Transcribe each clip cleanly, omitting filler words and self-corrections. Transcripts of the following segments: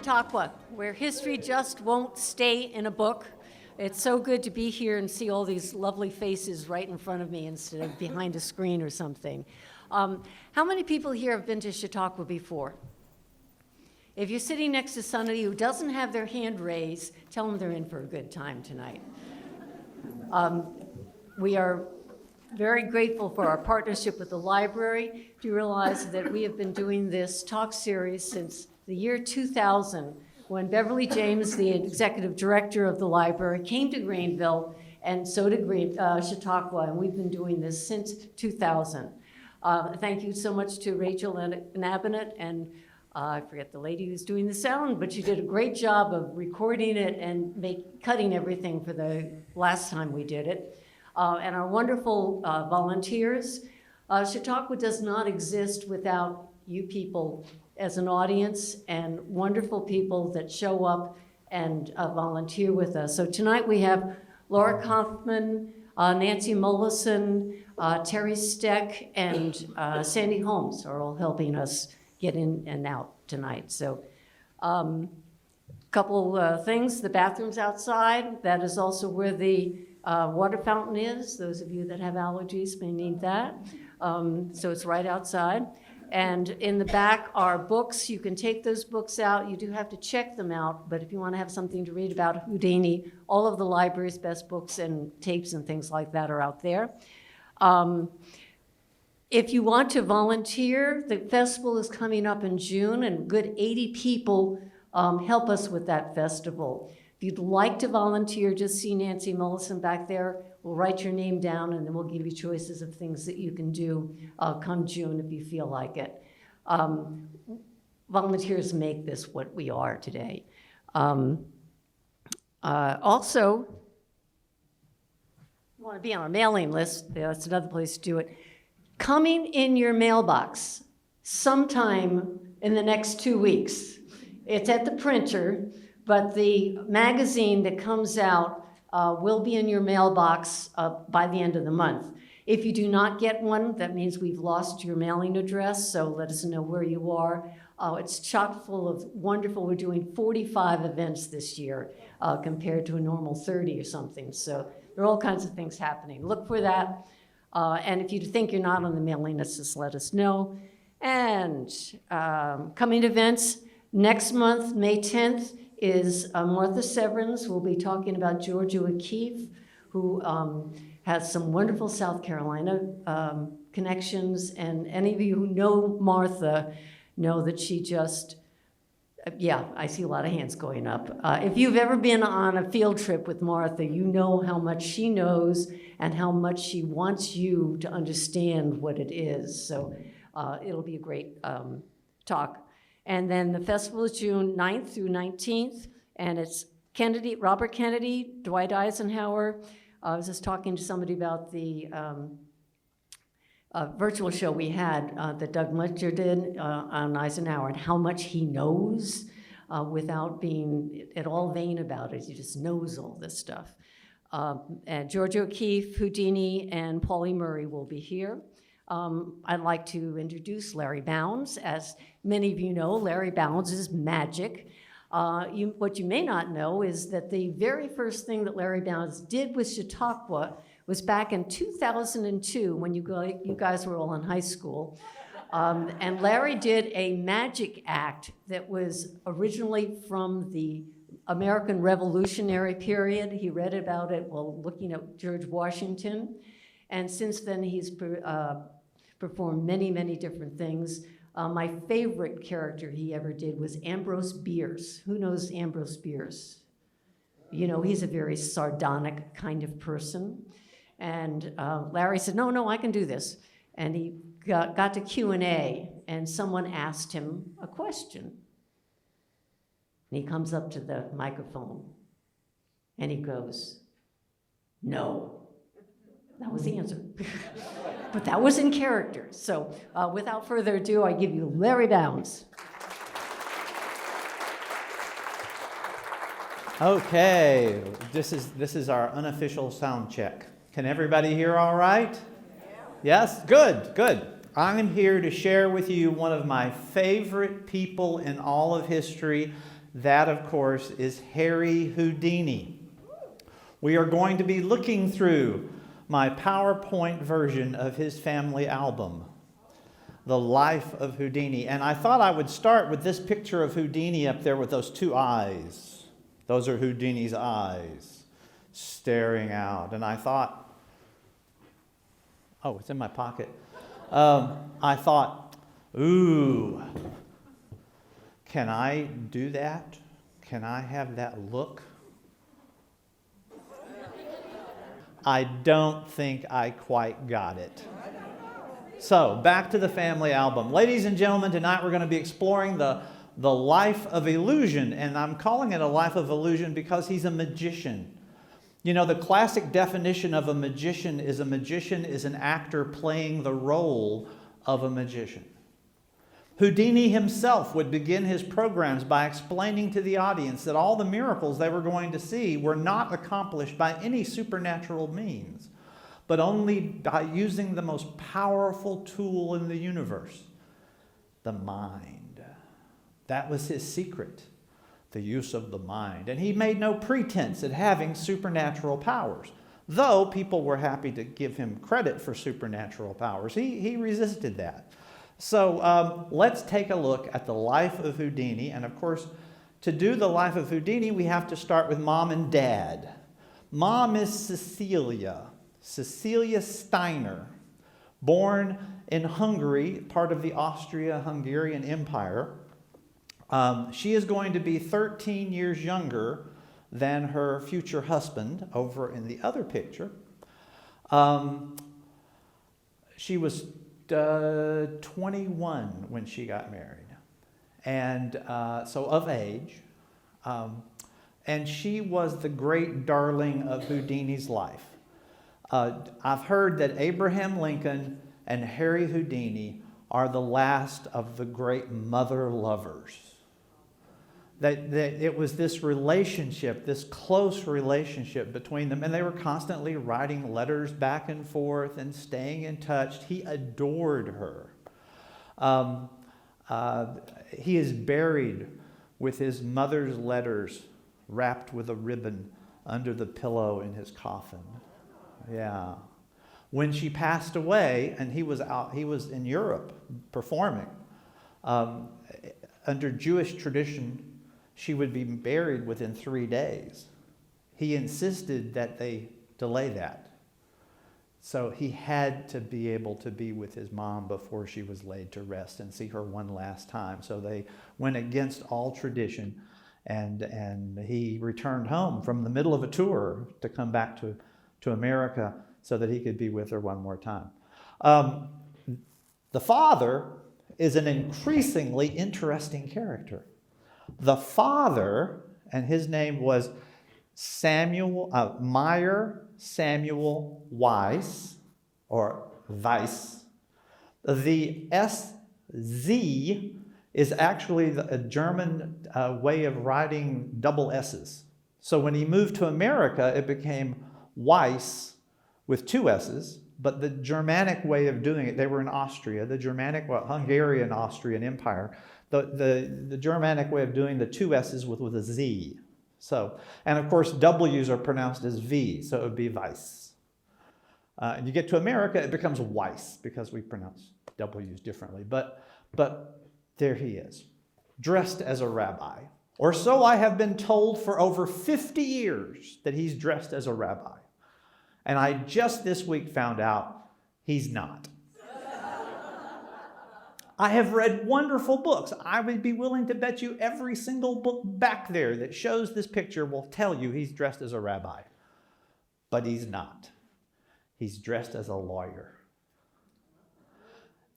Chautauqua, where history just won't stay in a book. It's so good to be here and see all these lovely faces right in front of me instead of behind a screen or something. How many people here have been to Chautauqua before? If you're sitting next to somebody who doesn't have their hand raised, tell them they're in for a good time tonight. We are very grateful for our partnership with the library. Do you realize that we have been doing this talk series since the year 2000, when Beverly James, the executive director of the library, came to Greenville, and so did Chautauqua, and we've been doing this since 2000. Thank you so much to Rachel Nabonet, and I forget the lady who's doing the sound, but she did a great job of recording it and cutting everything for the last time we did it. And our wonderful volunteers. Chautauqua does not exist without you people as an audience and wonderful people that show up and volunteer with us. So tonight we have Laura Kaufman, Nancy Mollison, Terry Steck, and Sandy Holmes are all helping us get in and out tonight. So couple things, the bathroom's outside. That is also where the water fountain is. Those of you that have allergies may need that. So it's right outside. And in the back are books. You can take those books out. You do have to check them out, but if you want to have something to read about Houdini, all of the library's best books and tapes and things like that are out there. If you want to volunteer, the festival is coming up in June, and a good 80 people help us with that festival. If you'd like to volunteer, just see Nancy Mollison back there. We'll write your name down, and then we'll give you choices of things that you can do come June if you feel like it. Volunteers make this what we are today. Also, you want to be on our mailing list. That's another place to do it. Coming in your mailbox sometime in the next 2 weeks. It's at the printer, but the magazine that comes out will be in your mailbox by the end of the month. If you do not get one, that means we've lost your mailing address, so let us know where you are. It's chock full of wonderful, we're doing 45 events this year compared to a normal 30 or something, so there are all kinds of things happening. Look for that, and if you think you're not on the mailing list, just let us know. And coming events, next month, May 10th, is Martha Severns. We'll be talking about Georgia O'Keeffe, who has some wonderful South Carolina connections, and any of you who know Martha know that she just, yeah, I see a lot of hands going up. If you've ever been on a field trip with Martha, you know how much she knows and how much she wants you to understand what it is. So it'll be a great talk. And then the festival is June 9th through 19th, and it's Kennedy, Robert Kennedy, Dwight Eisenhower. I was just talking to somebody about the virtual show we had that Doug Mletcher did on Eisenhower and how much he knows without being at all vain about it. He just knows all this stuff. And Georgia O'Keeffe, Houdini, and Pauli Murray will be here. I'd like to introduce Larry Bounds. As many of you know, Larry Bounds is magic. What you may not know is that the very first thing that Larry Bounds did with Chautauqua was back in 2002 when you guys were all in high school. And Larry did a magic act that was originally from the American Revolutionary period. He read about it while looking at George Washington. And since then, he's performed many, many different things. My favorite character he ever did was Ambrose Bierce. Who knows Ambrose Bierce? You know, he's a very sardonic kind of person. And Larry said, no, I can do this. And he got to Q&A, and someone asked him a question. And he comes up to the microphone, and he goes, "No." That was the answer. But that was in character. So without further ado, I give you Larry Bounds. Okay, this is our unofficial sound check. Can everybody hear all right? Yes? Good. I'm here to share with you one of my favorite people in all of history, That, of course, is Harry Houdini. We are going to be looking through my PowerPoint version of his family album, The Life of Houdini. And I thought I would start with this picture of Houdini up there with those two eyes. Those are Houdini's eyes staring out. And I thought, oh, it's in my pocket. I thought, ooh, can I do that? Can I have that look? I don't think I quite got it. So, back to the family album. Ladies and gentlemen, tonight we're going to be exploring the life of illusion. And I'm calling it a life of illusion because he's a magician. You know, the classic definition of a magician is an actor playing the role of a magician. Houdini himself would begin his programs by explaining to the audience that all the miracles they were going to see were not accomplished by any supernatural means, but only by using the most powerful tool in the universe, the mind. That was his secret, the use of the mind. And he made no pretense at having supernatural powers, though people were happy to give him credit for supernatural powers. He resisted that. So let's take a look at the life of Houdini. And of course, to do the life of Houdini, we have to start with mom and dad. Mom is Cecilia Steiner, born in Hungary, part of the Austria-Hungarian Empire. She is going to be 13 years younger than her future husband over in the other picture. She was 21 when she got married, and so of age. And she was the great darling of Houdini's life. I've heard that Abraham Lincoln and Harry Houdini are the last of the great mother lovers. That it was this relationship, this close relationship between them, and they were constantly writing letters back and forth and staying in touch. He adored her. He is buried with his mother's letters wrapped with a ribbon under the pillow in his coffin. Yeah. When she passed away, and he was in Europe performing, under Jewish tradition, she would be buried within 3 days. He insisted that they delay that. So he had to be able to be with his mom before she was laid to rest and see her one last time. So they went against all tradition, and he returned home from the middle of a tour to come back to America so that he could be with her one more time. The father is an increasingly interesting character. The father, and his name was Meyer Samuel Weiss, or Weiss. The SZ is actually a German way of writing double S's. So when he moved to America, it became Weiss with two S's, but the Germanic way of doing it, they were in Austria, the Germanic, Hungarian Austrian Empire. The Germanic way of doing the two S's with a Z. So, and of course, W's are pronounced as V, so it would be Weiss. And you get to America, it becomes Weiss because we pronounce W's differently. But there he is, dressed as a rabbi. Or so I have been told for over 50 years that he's dressed as a rabbi. And I just this week found out he's not. I have read wonderful books. I would be willing to bet you every single book back there that shows this picture will tell you he's dressed as a rabbi. But he's not. He's dressed as a lawyer.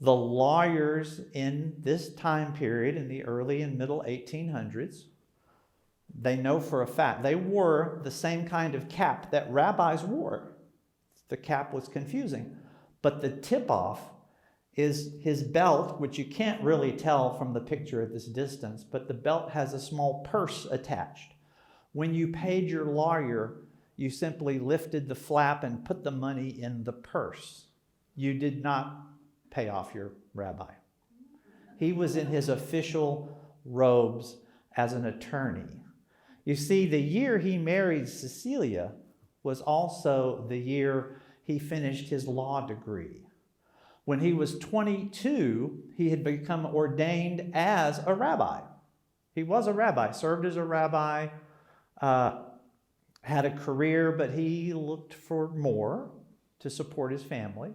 The lawyers in this time period, in the early and middle 1800s, they know for a fact they wore the same kind of cap that rabbis wore. The cap was confusing. But the tip-off is his belt, which you can't really tell from the picture at this distance, but the belt has a small purse attached. When you paid your lawyer, you simply lifted the flap and put the money in the purse. You did not pay off your rabbi. He was in his official robes as an attorney. You see, the year he married Cecilia was also the year he finished his law degree. When he was 22, he had become ordained as a rabbi. He was a rabbi, served as a rabbi, had a career, but he looked for more to support his family.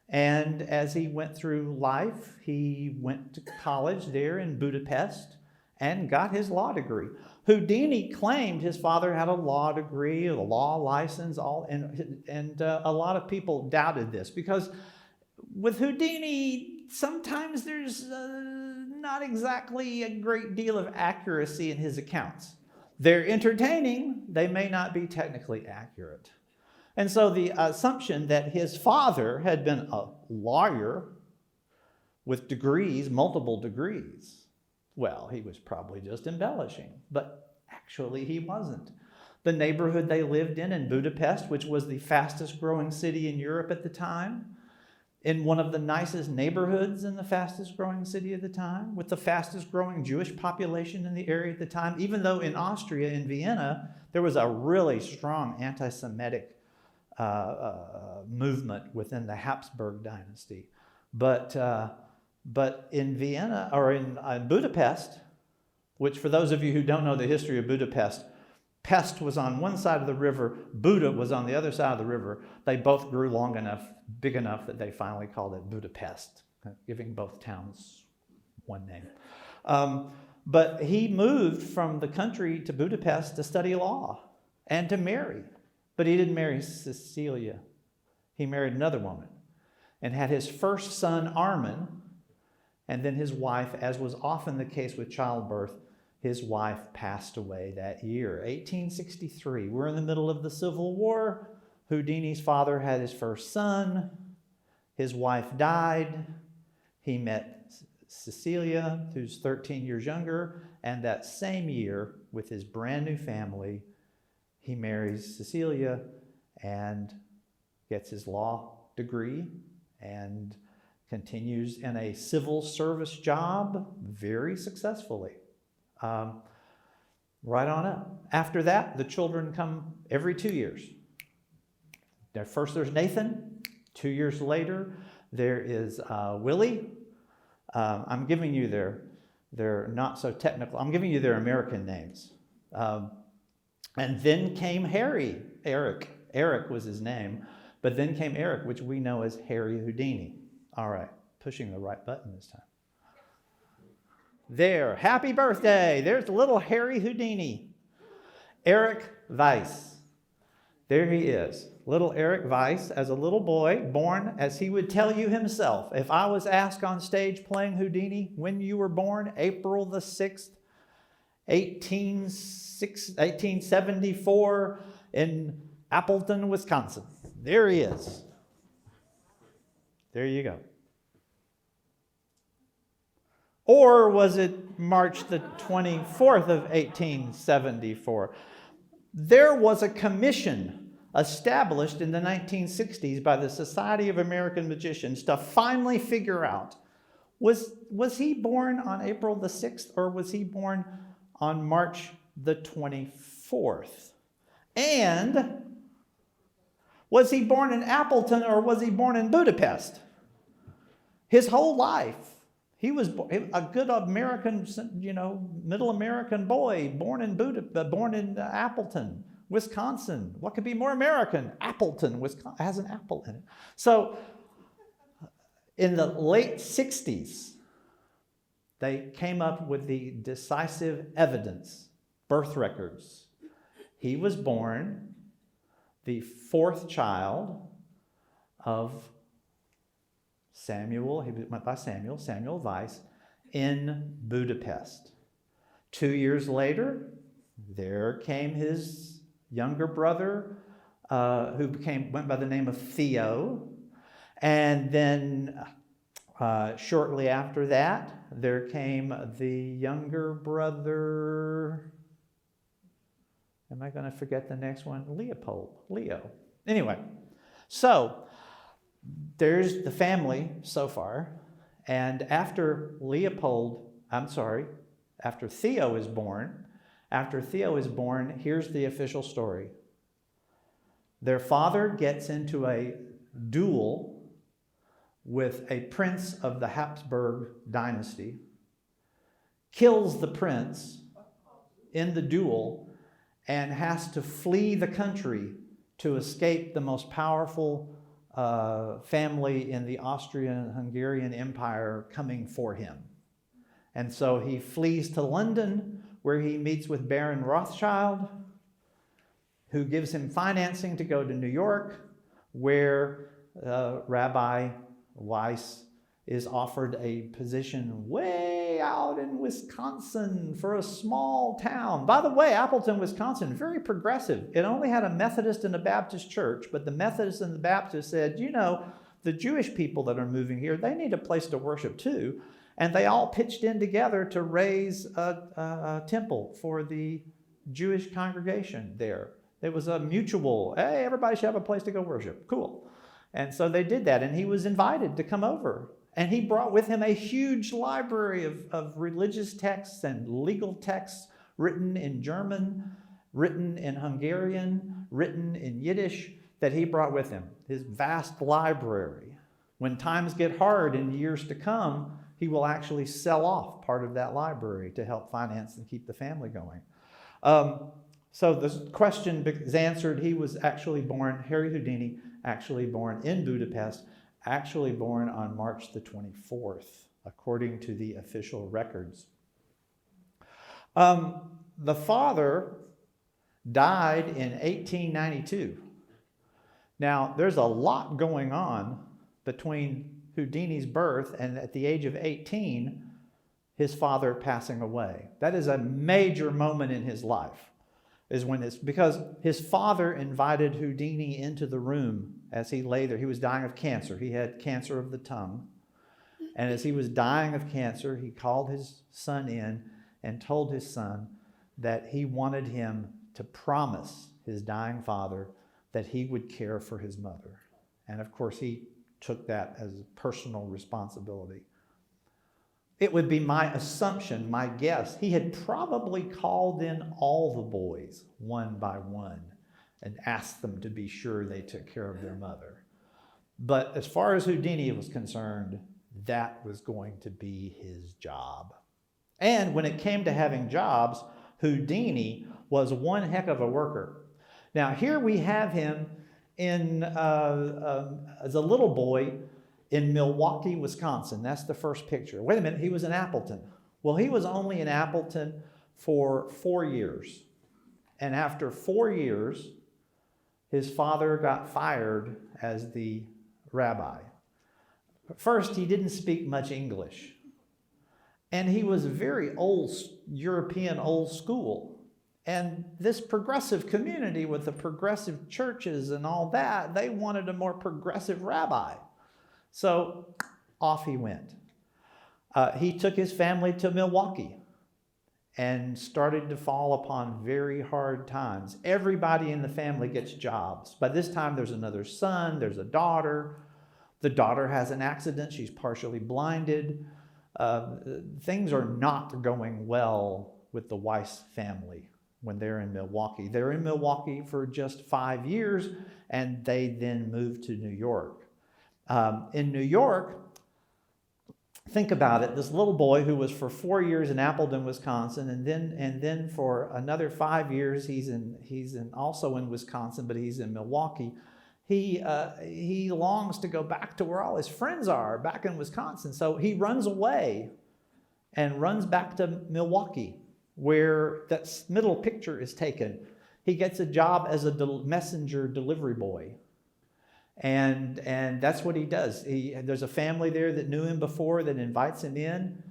And as he went through life, he went to college there in Budapest and got his law degree. Houdini claimed his father had a law degree, a law license, and a lot of people doubted this because with Houdini, sometimes there's not exactly a great deal of accuracy in his accounts. They're entertaining, they may not be technically accurate. And so the assumption that his father had been a lawyer with degrees, multiple degrees, well, he was probably just embellishing, but actually he wasn't. The neighborhood they lived in Budapest, which was the fastest growing city in Europe at the time, in one of the nicest neighborhoods in the fastest growing city at the time, with the fastest growing Jewish population in the area at the time, even though in Austria, in Vienna, there was a really strong anti-Semitic movement within the Habsburg dynasty. But in Vienna, or in Budapest, which for those of you who don't know the history of Budapest, Pest was on one side of the river, Buda was on the other side of the river. They both grew long enough, big enough that they finally called it Budapest, giving both towns one name. But he moved from the country to Budapest to study law and to marry. But he didn't marry Cecilia. He married another woman and had his first son, Armin, and then his wife, as was often the case with childbirth, his wife passed away that year, 1863. We're in the middle of the Civil War. Houdini's father had his first son. His wife died. He met Cecilia, who's 13 years younger, and that same year, with his brand new family, he marries Cecilia and gets his law degree and continues in a civil service job very successfully. Right on up. After that, the children come every 2 years. First there's Nathan. 2 years later, there is Willie. I'm giving you their not so technical, I'm giving you their American names. And then came Harry, Eric. Eric was his name. But then came Eric, which we know as Harry Houdini. All right, pushing the right button this time. There, happy birthday. There's little Harry Houdini. Eric Weiss. There he is. Little Eric Weiss, as a little boy, born, as he would tell you himself. If I was asked on stage playing Houdini when you were born, April the 6th, 1874 in Appleton, Wisconsin. There he is. There you go. Or was it March the 24th of 1874? There was a commission established in the 1960s by the Society of American Magicians to finally figure out, was he born on April the 6th or was he born on March the 24th? And was he born in Appleton or was he born in Budapest? His whole life. He was a good American, middle American boy, born in Appleton, Wisconsin. What could be more American? Appleton, Wisconsin, has an apple in it. So in the late 60s, they came up with the decisive evidence, birth records. He was born the fourth child of Samuel, he went by Samuel Weiss, in Budapest. 2 years later, there came his younger brother, who went by the name of Theo. And then shortly after that, there came the younger brother. Am I going to forget the next one? Leo. Anyway, so there's the family so far, and after after Theo is born, here's the official story. Their father gets into a duel with a prince of the Habsburg dynasty, kills the prince in the duel, and has to flee the country to escape the most powerful family in the Austrian-Hungarian Empire coming for him. And so he flees to London, where he meets with Baron Rothschild, who gives him financing to go to New York, where Rabbi Weiss is offered a position way out in Wisconsin for a small town. By the way, Appleton, Wisconsin, very progressive. It only had a Methodist and a Baptist church, but the Methodists and the Baptists said, you know, the Jewish people that are moving here, they need a place to worship too. And they all pitched in together to raise a temple for the Jewish congregation there. It was a mutual, hey, everybody should have a place to go worship. Cool. And so they did that, and he was invited to come over. And he brought with him a huge library of religious texts and legal texts written in German, written in Hungarian, written in Yiddish, that he brought with him. His vast library. When times get hard in years to come, he will actually sell off part of that library to help finance and keep the family going. So the question is answered. He was actually born, Harry Houdini, actually born in Budapest, actually born on March the 24th, according to the official records. The father died in 1892. Now, there's a lot going on between Houdini's birth and at the age of 18, his father passing away. That is a major moment in his life. Because his father invited Houdini into the room as he lay there. He was dying of cancer. He had cancer of the tongue. And as he was dying of cancer, he called his son in and told his son that he wanted him to promise his dying father that he would care for his mother. And of course, he took that as a personal responsibility. It would be my assumption, my guess, he had probably called in all the boys one by one and asked them to be sure they took care of their mother. But as far as Houdini was concerned, that was going to be his job. And when it came to having jobs, Houdini was one heck of a worker. Now here we have him as a little boy in Milwaukee, Wisconsin. That's the first picture. Wait a minute, he was in Appleton. Well, he was only in Appleton for 4 years. And after 4 years, his father got fired as the rabbi. First, he didn't speak much English. And he was very old, European old school. And this progressive community with the progressive churches and all that, they wanted a more progressive rabbi. So off he went. He took his family to Milwaukee and started to fall upon very hard times. Everybody in the family gets jobs. By this time, there's another son, there's a daughter. The daughter has an accident, she's partially blinded. Things are not going well with the Weiss family when they're in Milwaukee. They're in Milwaukee for just 5 years, and they then moved to New York. In New York, think about it, this little boy who was for 4 years in Appleton, Wisconsin, and then for another 5 years he's also in Wisconsin, but he's in Milwaukee. He longs to go back to where all his friends are, back in Wisconsin. So he runs away and runs back to Milwaukee, where that middle picture is taken. He gets a job as a messenger delivery boy. And that's what he does. There's a family there that knew him before that invites him in.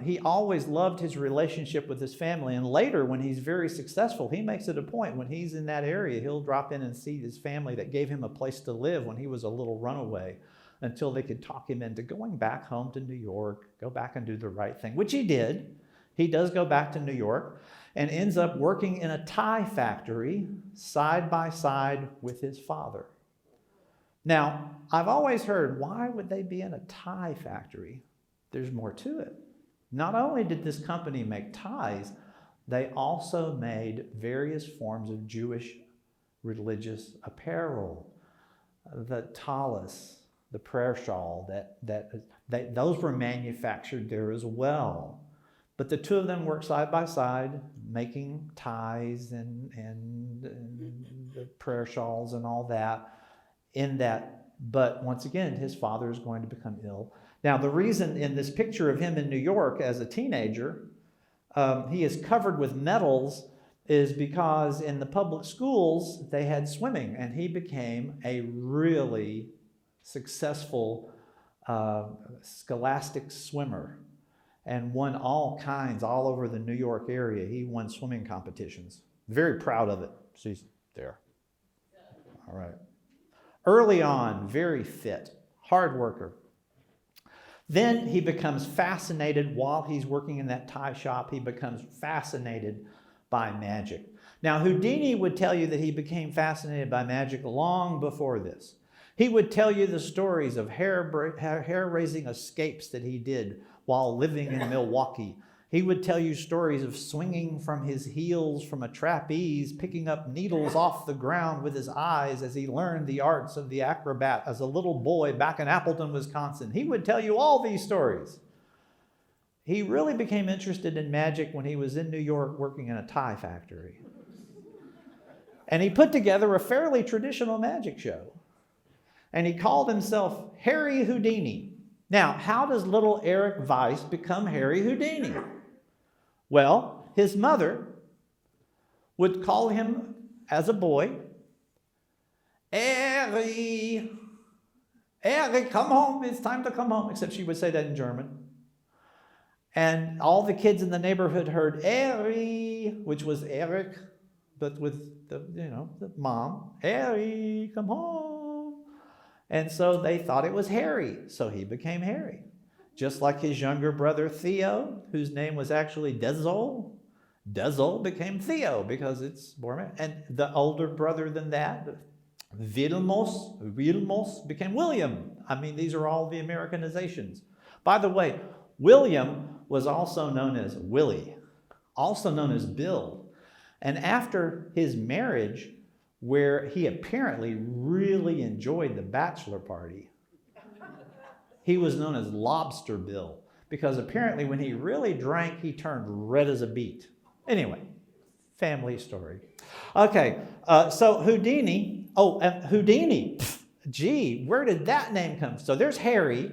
He always loved his relationship with his family. And later, when he's very successful, he makes it a point. When he's in that area, he'll drop in and see his family that gave him a place to live when he was a little runaway, until they could talk him into going back home to New York, go back and do the right thing, which he did. He does go back to New York and ends up working in a tie factory side by side with his father. Now, I've always heard, why would they be in a tie factory? There's more to it. Not only did this company make ties, they also made various forms of Jewish religious apparel. The tallis, the prayer shawl, those were manufactured there as well. But the two of them worked side by side, making ties and the prayer shawls and all that in that. But once again, his father is going to become ill. Now, the reason in this picture of him in New York as a teenager, he is covered with medals is because in the public schools, they had swimming, and he became a really successful scholastic swimmer and won all kinds all over the New York area. He won swimming competitions. Very proud of it. She's there. All right. Early on, very fit, hard worker. Then he becomes fascinated while he's working in that tie shop. He becomes fascinated by magic. Now, Houdini would tell you that he became fascinated by magic long before this. He would tell you the stories of hair-raising escapes that he did while living in Milwaukee. He would tell you stories of swinging from his heels from a trapeze, picking up needles off the ground with his eyes as he learned the arts of the acrobat as a little boy back in Appleton, Wisconsin. He would tell you all these stories. He really became interested in magic when he was in New York working in a tie factory. And he put together a fairly traditional magic show. And he called himself Harry Houdini. Now, how does little Eric Weiss become Harry Houdini? Well, his mother would call him as a boy, Harry, Harry, come home, it's time to come home, except she would say that in German. And all the kids in the neighborhood heard Harry, which was Eric, but with the mom, Harry, come home. And so they thought it was Harry, so he became Harry. Just like his younger brother Theo, whose name was actually Dezold. Dezold became Theo because it's more. And the older brother than that, Vilmos became William. I mean, these are all the Americanizations. By the way, William was also known as Willie, also known as Bill. And after his marriage, where he apparently really enjoyed the bachelor party, he was known as Lobster Bill, because apparently when he really drank, he turned red as a beet. Anyway, family story. Okay, so Houdini, Houdini, gee, where did that name come from? So there's Harry,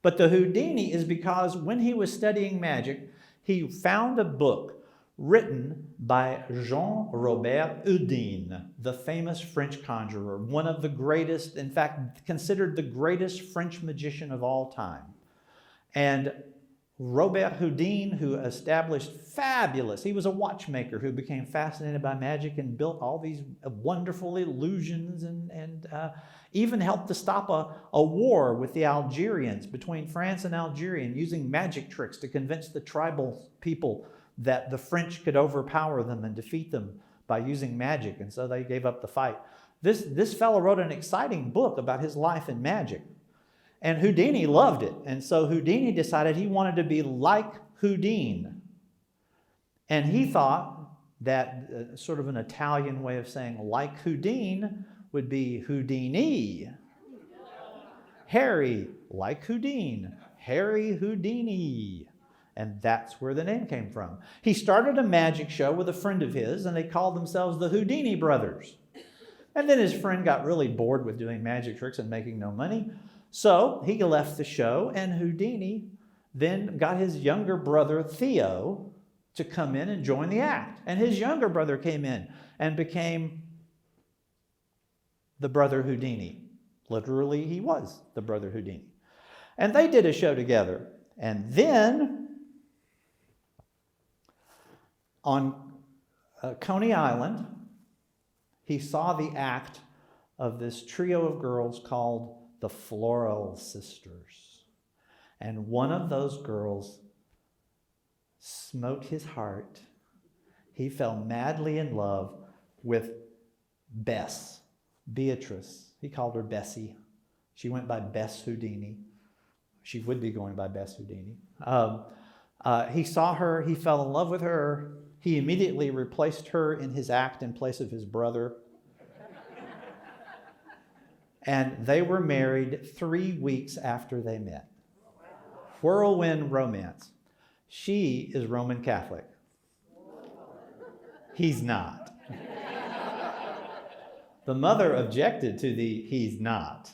but the Houdini is because when he was studying magic, he found a book written by Jean-Robert Houdin, the famous French conjurer, one of the greatest, in fact, considered the greatest French magician of all time. And Robert Houdin, who established fabulous, he was a watchmaker who became fascinated by magic and built all these wonderful illusions and even helped to stop a war with the Algerians, between France and Algeria, using magic tricks to convince the tribal people that the French could overpower them and defeat them by using magic, and so they gave up the fight. This fellow wrote an exciting book about his life in magic, and Houdini loved it, and so Houdini decided he wanted to be like Houdin, and he thought that sort of an Italian way of saying like Houdin would be Houdini. Harry, like Houdin, Harry Houdini. And that's where the name came from. He started a magic show with a friend of his, and they called themselves the Houdini Brothers. And then his friend got really bored with doing magic tricks and making no money. So he left the show, and Houdini then got his younger brother, Theo, to come in and join the act. And his younger brother came in and became the brother Houdini. Literally, he was the brother Houdini. And they did a show together. And then on Coney Island, he saw the act of this trio of girls called the Floral Sisters. And one of those girls smote his heart. He fell madly in love with Beatrice. He called her Bessie. She went by Bess Houdini. She would be going by Bess Houdini. He saw her, he fell in love with her. He immediately replaced her in his act in place of his brother. And they were married 3 weeks after they met. Whirlwind romance. She is Roman Catholic. He's not. The mother objected to the he's not.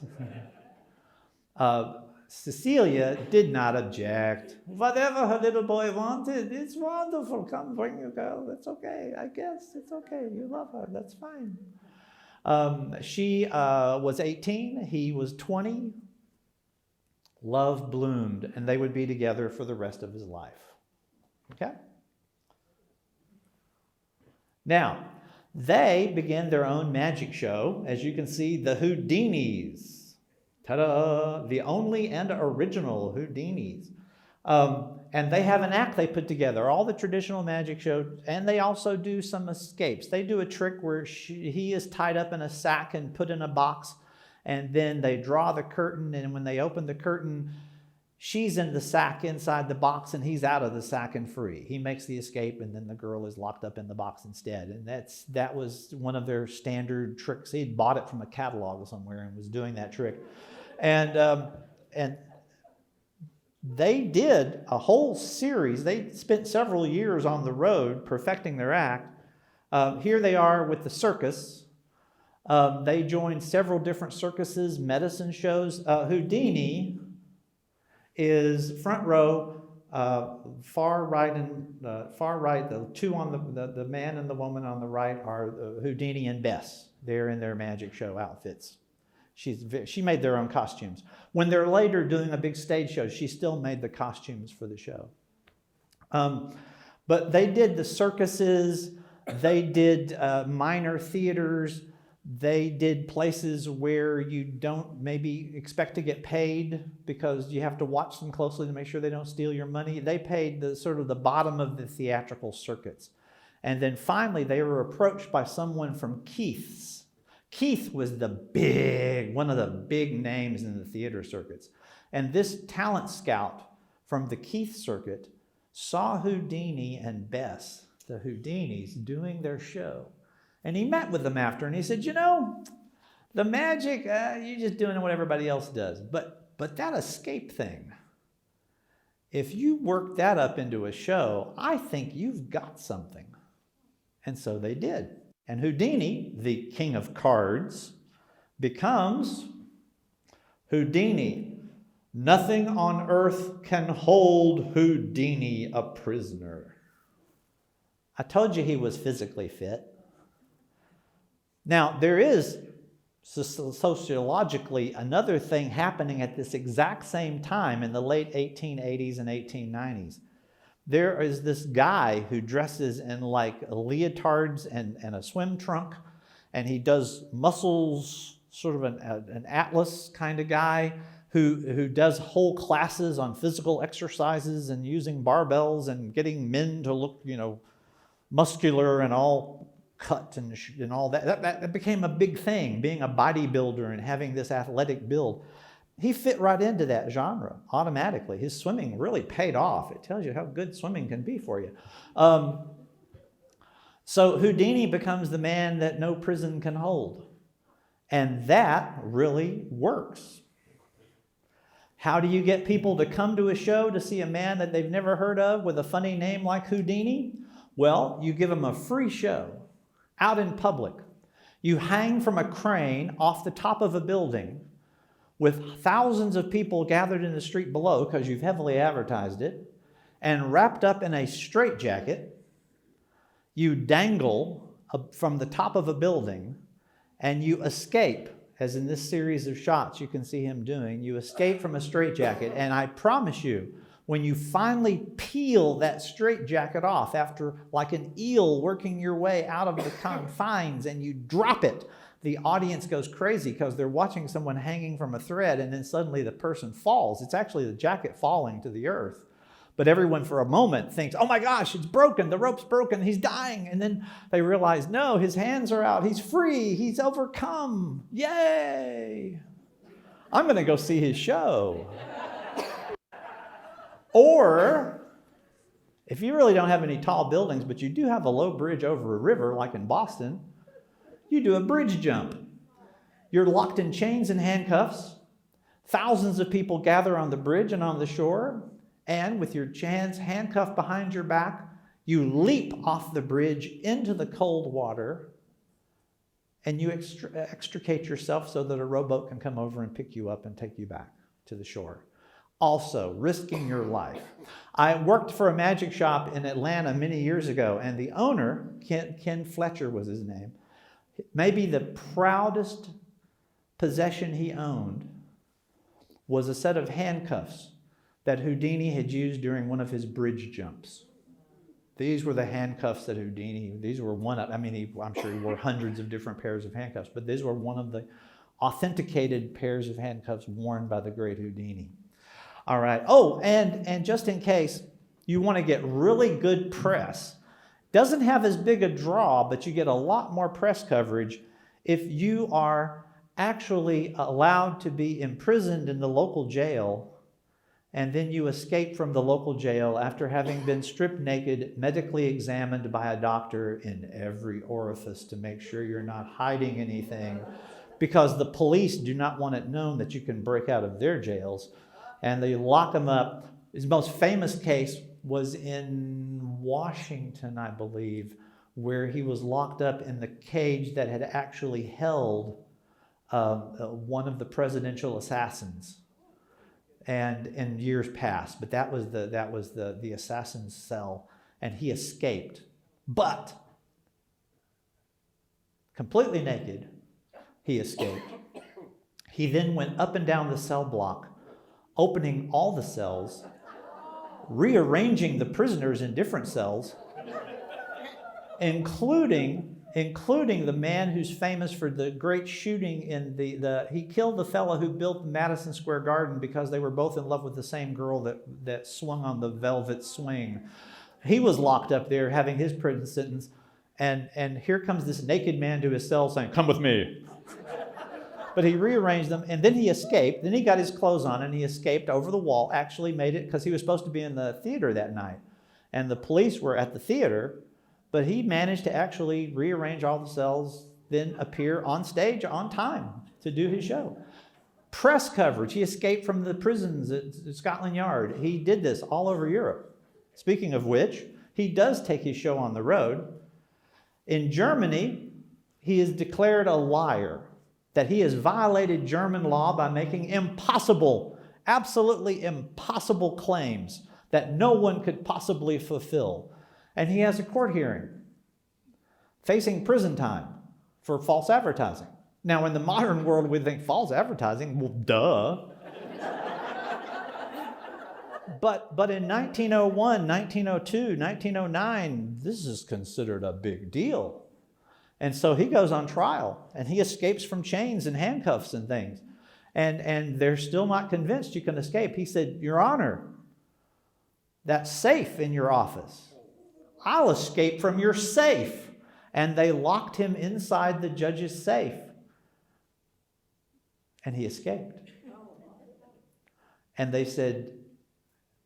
Cecilia did not object. Whatever her little boy wanted, it's wonderful. Come bring your girl. That's okay. I guess it's okay. You love her. That's fine. She was 18. He was 20. Love bloomed, and they would be together for the rest of his life. Okay? Now, they began their own magic show. As you can see, the Houdinis. Ta-da! The only and original Houdinis. And they have an act they put together, all the traditional magic shows, and they also do some escapes. They do a trick where he is tied up in a sack and put in a box, and then they draw the curtain, and when they open the curtain, she's in the sack inside the box, and he's out of the sack and free. He makes the escape, and then the girl is locked up in the box instead. And that was one of their standard tricks. He'd bought it from a catalog somewhere and was doing that trick. And they did a whole series. They spent several years on the road perfecting their act. Here they are with the circus. They joined several different circuses, medicine shows. Houdini is front row, far right. The two on the man and the woman on the right are Houdini and Bess. They're in their magic show outfits. She made their own costumes. When they're later doing a big stage show, she still made the costumes for the show. But they did the circuses, they did minor theaters, they did places where you don't maybe expect to get paid because you have to watch them closely to make sure they don't steal your money. They paid the sort of the bottom of the theatrical circuits. And then finally they were approached by someone from Keith's. Keith was one of the big names in the theater circuits. And this talent scout from the Keith circuit saw Houdini and Bess, the Houdinis, doing their show. And he met with them after and he said, the magic, you're just doing what everybody else does. But that escape thing, if you work that up into a show, I think you've got something. And so they did. And Houdini, the king of cards, becomes Houdini. Nothing on earth can hold Houdini a prisoner. I told you he was physically fit. Now, there is sociologically another thing happening at this exact same time in the late 1880s and 1890s. There is this guy who dresses in like leotards and a swim trunk, and he does muscles, sort of an Atlas kind of guy who does whole classes on physical exercises and using barbells and getting men to look, muscular and all cut and all that. That became a big thing, being a bodybuilder and having this athletic build. He fit right into that genre automatically. His swimming really paid off. It tells you how good swimming can be for you. So Houdini becomes the man that no prison can hold. And that really works. How do you get people to come to a show to see a man that they've never heard of with a funny name like Houdini? Well, you give them a free show out in public. You hang from a crane off the top of a building with thousands of people gathered in the street below because you've heavily advertised it, and wrapped up in a straitjacket, you dangle from the top of a building, and you escape, as in this series of shots you can see him doing. You escape from a straitjacket, and I promise you, when you finally peel that straitjacket off after like an eel working your way out of the confines and you drop it, the audience goes crazy because they're watching someone hanging from a thread and then suddenly the person falls. It's actually the jacket falling to the earth. But everyone for a moment thinks, oh my gosh, it's broken, the rope's broken, he's dying. And then they realize, no, his hands are out, he's free, he's overcome. Yay! I'm going to go see his show. Or If you really don't have any tall buildings, but you do have a low bridge over a river, like in Boston, you do a bridge jump. You're locked in chains and handcuffs. Thousands of people gather on the bridge and on the shore, and with your hands handcuffed behind your back, you leap off the bridge into the cold water, and you extricate yourself so that a rowboat can come over and pick you up and take you back to the shore. Also, risking your life. I worked for a magic shop in Atlanta many years ago, and the owner, Ken Fletcher was his name, maybe the proudest possession he owned was a set of handcuffs that Houdini had used during one of his bridge jumps. These were the handcuffs that these were one of, I'm sure he wore hundreds of different pairs of handcuffs, but these were one of the authenticated pairs of handcuffs worn by the great Houdini. All right. Oh, and just in case you want to get really good press, doesn't have as big a draw, but you get a lot more press coverage if you are actually allowed to be imprisoned in the local jail, and then you escape from the local jail after having been stripped naked, medically examined by a doctor in every orifice to make sure you're not hiding anything, because the police do not want it known that you can break out of their jails. And they lock him up. His most famous case was in Washington, I believe, where he was locked up in the cage that had actually held one of the presidential assassins, and in years past. But that was the assassin's cell, and he escaped, but completely naked. He escaped. He then went up and down the cell block, opening all the cells, rearranging the prisoners in different cells, including the man who's famous for the great shooting in he killed the fellow who built Madison Square Garden because they were both in love with the same girl that swung on the velvet swing. He was locked up there having his prison sentence, and here comes this naked man to his cell saying, "Come with me." But he rearranged them, and then he escaped. Then he got his clothes on, and he escaped over the wall, actually made it, because he was supposed to be in the theater that night. And the police were at the theater, but he managed to actually rearrange all the cells, then appear on stage on time to do his show. Press coverage. He escaped from the prisons at Scotland Yard. He did this all over Europe. Speaking of which, he does take his show on the road. In Germany, he is declared a liar, that he has violated German law by making impossible, absolutely impossible claims that no one could possibly fulfill. And he has a court hearing, facing prison time for false advertising. Now, in the modern world, we think false advertising, well, duh. But in 1901, 1902, 1909, this is considered a big deal. And so he goes on trial, and he escapes from chains and handcuffs and things. And they're still not convinced you can escape. He said, "Your Honor, that safe in your office, I'll escape from your safe." And they locked him inside the judge's safe. And he escaped. And they said,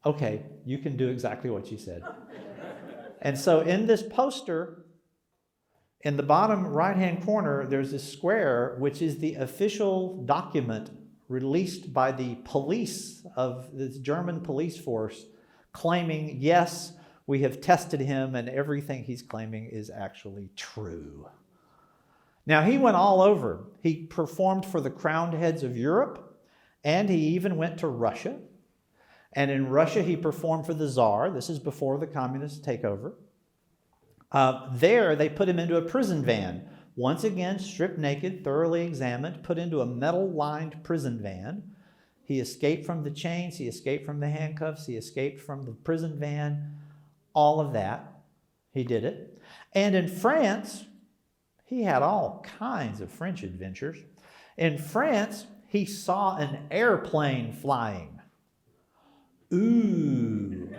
"Okay, you can do exactly what you said." And so in this poster, in the bottom right-hand corner, there's a square, which is the official document released by the police of this German police force, claiming, yes, we have tested him and everything he's claiming is actually true. Now, he went all over. He performed for the crowned heads of Europe, and he even went to Russia. And in Russia, he performed for the Tsar. This is before the communist takeover. There, they put him into a prison van. Once again, stripped naked, thoroughly examined, put into a metal-lined prison van. He escaped from the chains. He escaped from the handcuffs. He escaped from the prison van. All of that. He did it. And in France, he had all kinds of French adventures. In France, he saw an airplane flying. Ooh.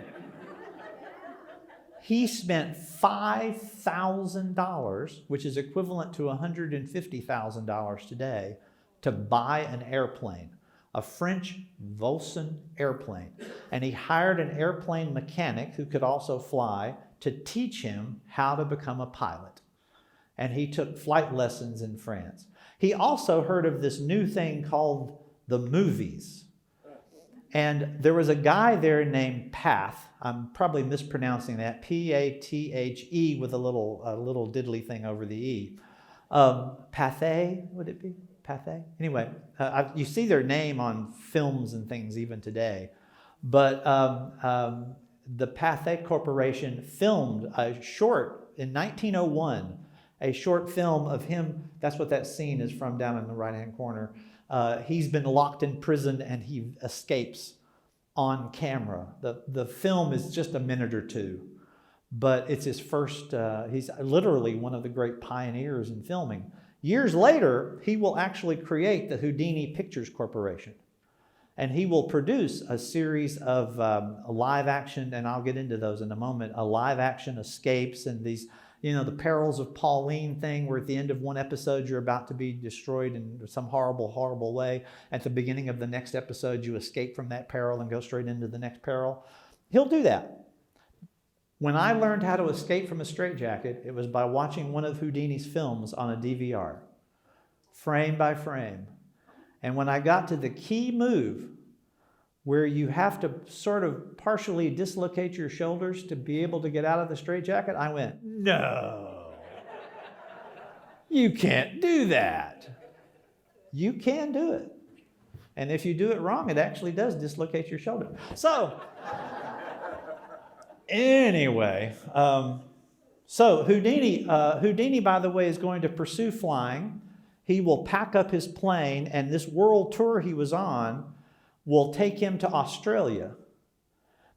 He spent $5,000, which is equivalent to $150,000 today, to buy an airplane. a French Vulcan airplane. And he hired an airplane mechanic who could also fly to teach him how to become a pilot. And he took flight lessons in France. He also heard of this new thing called the movies. And there was a guy there named Path. I'm probably mispronouncing that. P-A-T-H-E with a little diddly thing over the E. Pathé, would it be? Pathé? Anyway, you see their name on films and things even today. But the Pathé Corporation filmed a short in 1901, a short film of him. That's what that scene is from down in the right-hand corner. He's been locked in prison and he escapes on camera. The film is just a minute or two, but it's his first, he's literally one of the great pioneers in filming. Years later, he will actually create the Houdini Pictures Corporation. And he will produce a series of live action, and I'll get into those in a moment, live action escapes and these, the perils of Pauline thing, where at the end of one episode, you're about to be destroyed in some horrible, horrible way. At the beginning of the next episode, you escape from that peril and go straight into the next peril. He'll do that. When I learned how to escape from a straitjacket, it was by watching one of Houdini's films on a DVR, frame by frame. And when I got to the key move, where you have to sort of partially dislocate your shoulders to be able to get out of the straitjacket, I went, no, you can't do that. You can do it. And if you do it wrong, it actually does dislocate your shoulder. So, anyway, so Houdini, by the way, is going to pursue flying. He will pack up his plane, and this world tour he was on will take him to Australia.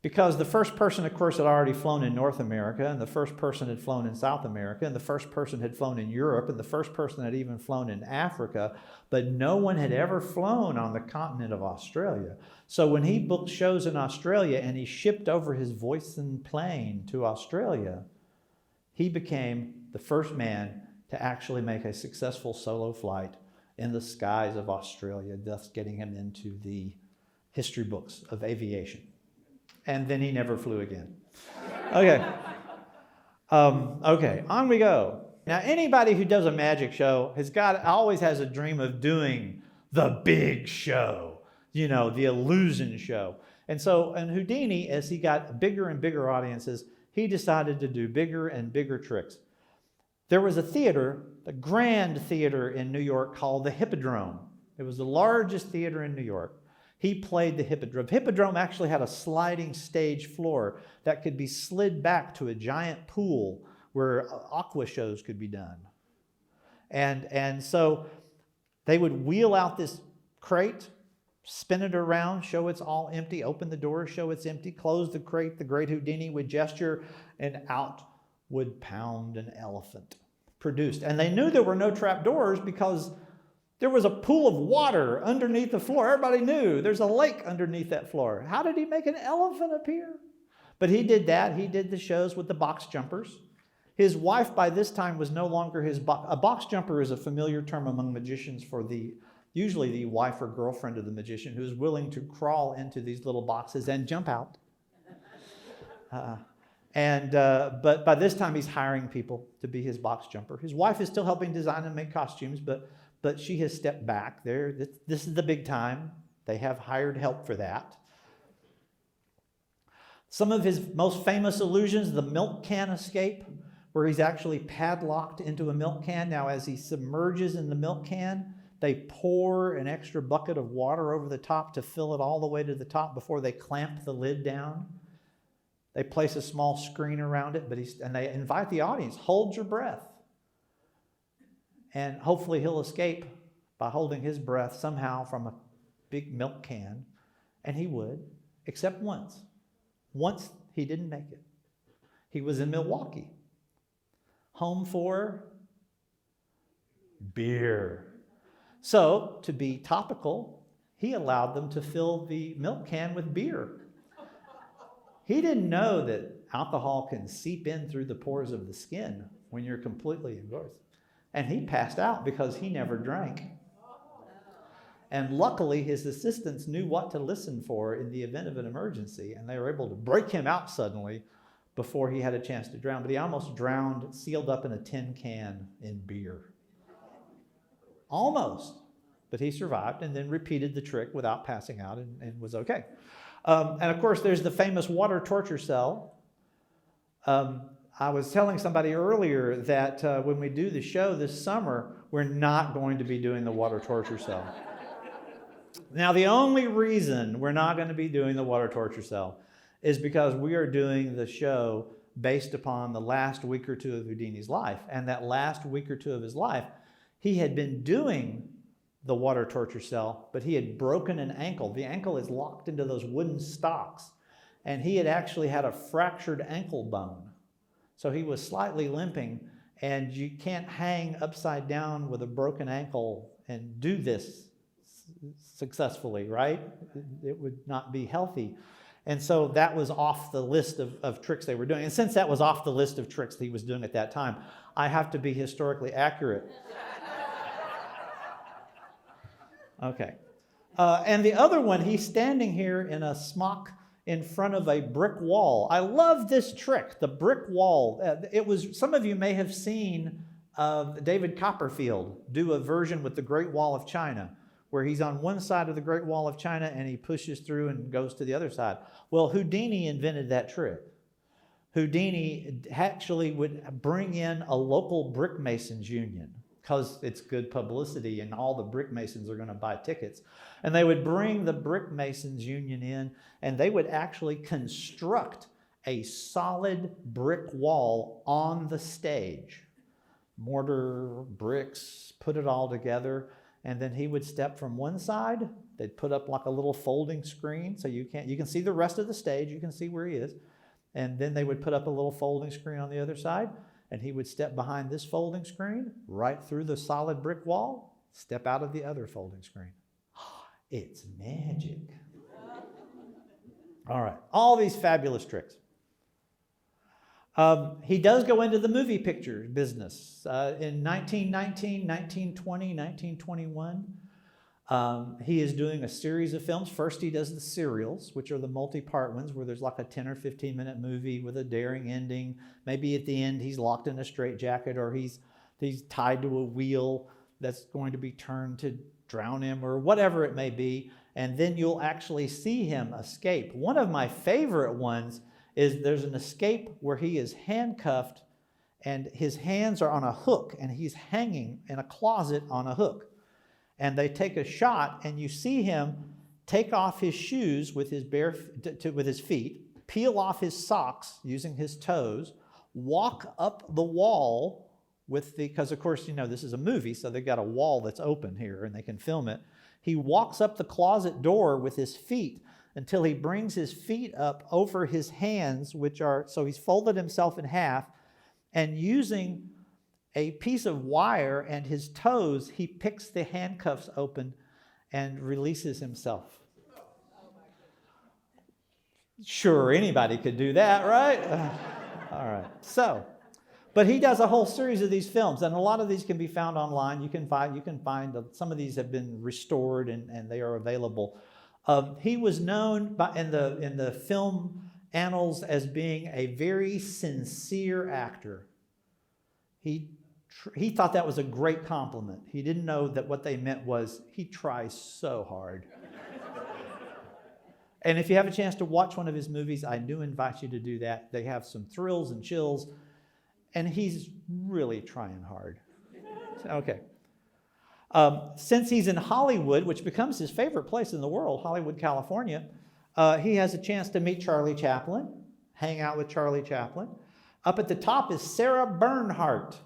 Because the first person, of course, had already flown in North America, and the first person had flown in South America, and the first person had flown in Europe, and the first person had even flown in Africa, but no one had ever flown on the continent of Australia. So when he booked shows in Australia and he shipped over his Voisin plane to Australia, he became the first man to actually make a successful solo flight in the skies of Australia, thus getting him into the history books of aviation. And then he never flew again. Okay. Okay, on we go. Now, anybody who does a magic show always has a dream of doing the big show, the illusion show. And so, and Houdini, as he got bigger and bigger audiences, he decided to do bigger and bigger tricks. There was a theater, a grand theater in New York called the Hippodrome. It was the largest theater in New York. He played the Hippodrome. Hippodrome actually had a sliding stage floor that could be slid back to a giant pool where aqua shows could be done. And so they would wheel out this crate, spin it around, show it's all empty, open the door, show it's empty, close the crate, the great Houdini would gesture, and out would pound an elephant produced. And they knew there were no trap doors because there was a pool of water underneath the floor. Everybody knew there's a lake underneath that floor. How did he make an elephant appear? But he did that. He did the shows with the box jumpers. His wife by this time was no longer a box jumper is a familiar term among magicians for usually the wife or girlfriend of the magician who's willing to crawl into these little boxes and jump out. But by this time, he's hiring people to be his box jumper. His wife is still helping design and make costumes, but she has stepped back. This is the big time. They have hired help for that. Some of his most famous illusions, the milk can escape, where he's actually padlocked into a milk can. Now, as he submerges in the milk can, they pour an extra bucket of water over the top to fill it all the way to the top before they clamp the lid down. They place a small screen around it, and they invite the audience, hold your breath. And hopefully he'll escape by holding his breath somehow from a big milk can. And he would, except once. Once he didn't make it. He was in Milwaukee, home for beer. So, to be topical, he allowed them to fill the milk can with beer. He didn't know that alcohol can seep in through the pores of the skin when you're completely engrossed. And he passed out because he never drank. And luckily, his assistants knew what to listen for in the event of an emergency, and they were able to break him out suddenly before he had a chance to drown. But he almost drowned, sealed up in a tin can in beer. Almost. But he survived and then repeated the trick without passing out and was okay. And of course, there's the famous water torture cell. I was telling somebody earlier that when we do the show this summer, we're not going to be doing the water torture cell. Now, the only reason we're not going to be doing the water torture cell is because we are doing the show based upon the last week or two of Houdini's life. And that last week or two of his life, he had been doing the water torture cell, but he had broken an ankle. The ankle is locked into those wooden stocks, and he had actually had a fractured ankle bone. So he was slightly limping, and you can't hang upside down with a broken ankle and do this successfully, right? It would not be healthy. And so that was off the list of tricks they were doing. And since that was off the list of tricks he was doing at that time, I have to be historically accurate. Okay. And the other one, he's standing here in a smock in front of a brick wall. I love this trick, the brick wall. Some of you may have seen David Copperfield do a version with the Great Wall of China, where he's on one side of the Great Wall of China and he pushes through and goes to the other side. Well, Houdini invented that trick. Houdini actually would bring in a local brick masons union because it's good publicity and all the brick masons are going to buy tickets. And they would bring the brick masons union in and they would actually construct a solid brick wall on the stage. Mortar, bricks, put it all together. And then he would step from one side. They'd put up like a little folding screen so you can see the rest of the stage. You can see where he is. And then they would put up a little folding screen on the other side. And he would step behind this folding screen, right through the solid brick wall, step out of the other folding screen. It's magic. All right, all these fabulous tricks. He does go into the movie picture business. In 1919, 1920, 1921, he is doing a series of films. First, he does the serials, which are the multi-part ones where there's like a 10 or 15-minute movie with a daring ending. Maybe at the end, he's locked in a straitjacket or he's tied to a wheel that's going to be turned to drown him or whatever it may be. And then you'll actually see him escape. One of my favorite ones is there's an escape where he is handcuffed and his hands are on a hook and he's hanging in a closet on a hook. And they take a shot and you see him take off his shoes with his with his feet, peel off his socks using his toes, walk up the wall because of course, this is a movie, so they've got a wall that's open here and they can film it. He walks up the closet door with his feet until he brings his feet up over his hands, so he's folded himself in half, and using a piece of wire and his toes, he picks the handcuffs open and releases himself. Sure, anybody could do that, right? All right. But he does a whole series of these films, and a lot of these can be found online. You can find some of these have been restored and they are available. He was known in the film annals as being a very sincere actor. He thought that was a great compliment. He didn't know that what they meant was he tries so hard. And if you have a chance to watch one of his movies, I do invite you to do that. They have some thrills and chills, and he's really trying hard. Okay. Since he's in Hollywood, which becomes his favorite place in the world, Hollywood, California, he has a chance to meet Charlie Chaplin, hang out with Charlie Chaplin. Up at the top is Sarah Bernhardt.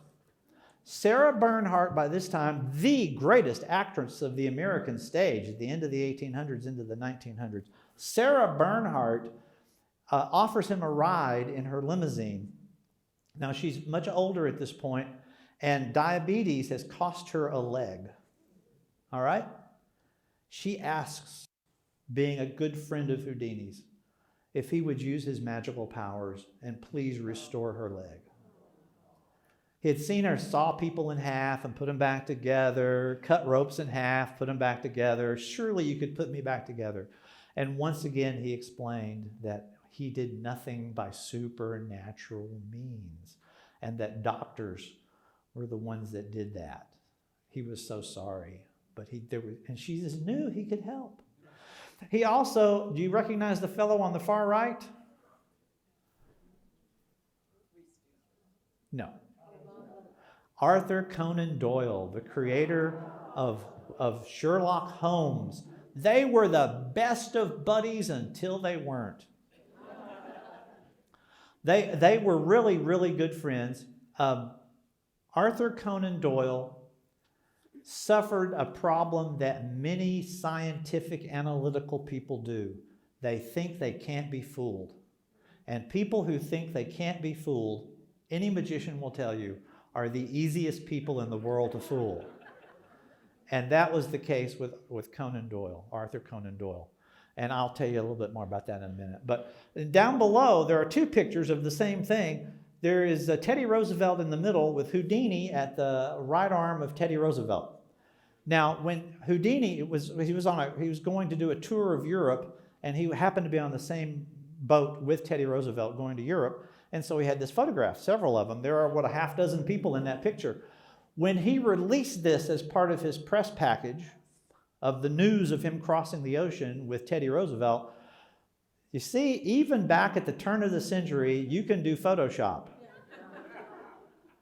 Sarah Bernhardt, by this time, the greatest actress of the American stage at the end of the 1800s into the 1900s. Sarah Bernhardt offers him a ride in her limousine. Now, she's much older at this point, and diabetes has cost her a leg. All right? She asks, being a good friend of Houdini's, if he would use his magical powers and please restore her leg. He had seen her saw people in half and put them back together, cut ropes in half, put them back together. Surely you could put me back together. And once again, he explained that he did nothing by supernatural means and that doctors were the ones that did that. He was so sorry, but and she just knew he could help. He also, do you recognize the fellow on the far right? No. Arthur Conan Doyle, the creator of Sherlock Holmes. They were the best of buddies until they weren't. They were really, really good friends. Arthur Conan Doyle suffered a problem that many scientific analytical people do. They think they can't be fooled. And people who think they can't be fooled, any magician will tell you, are the easiest people in the world to fool. And that was the case with Conan Doyle, Arthur Conan Doyle. And I'll tell you a little bit more about that in a minute. But down below, there are two pictures of the same thing. There is Teddy Roosevelt in the middle with Houdini at the right arm of Teddy Roosevelt. Now, when Houdini, he was going to do a tour of Europe, and he happened to be on the same boat with Teddy Roosevelt going to Europe. And so he had this photograph, several of them. There are, a half dozen people in that picture. When he released this as part of his press package of the news of him crossing the ocean with Teddy Roosevelt, you see, even back at the turn of the century, you can do Photoshop.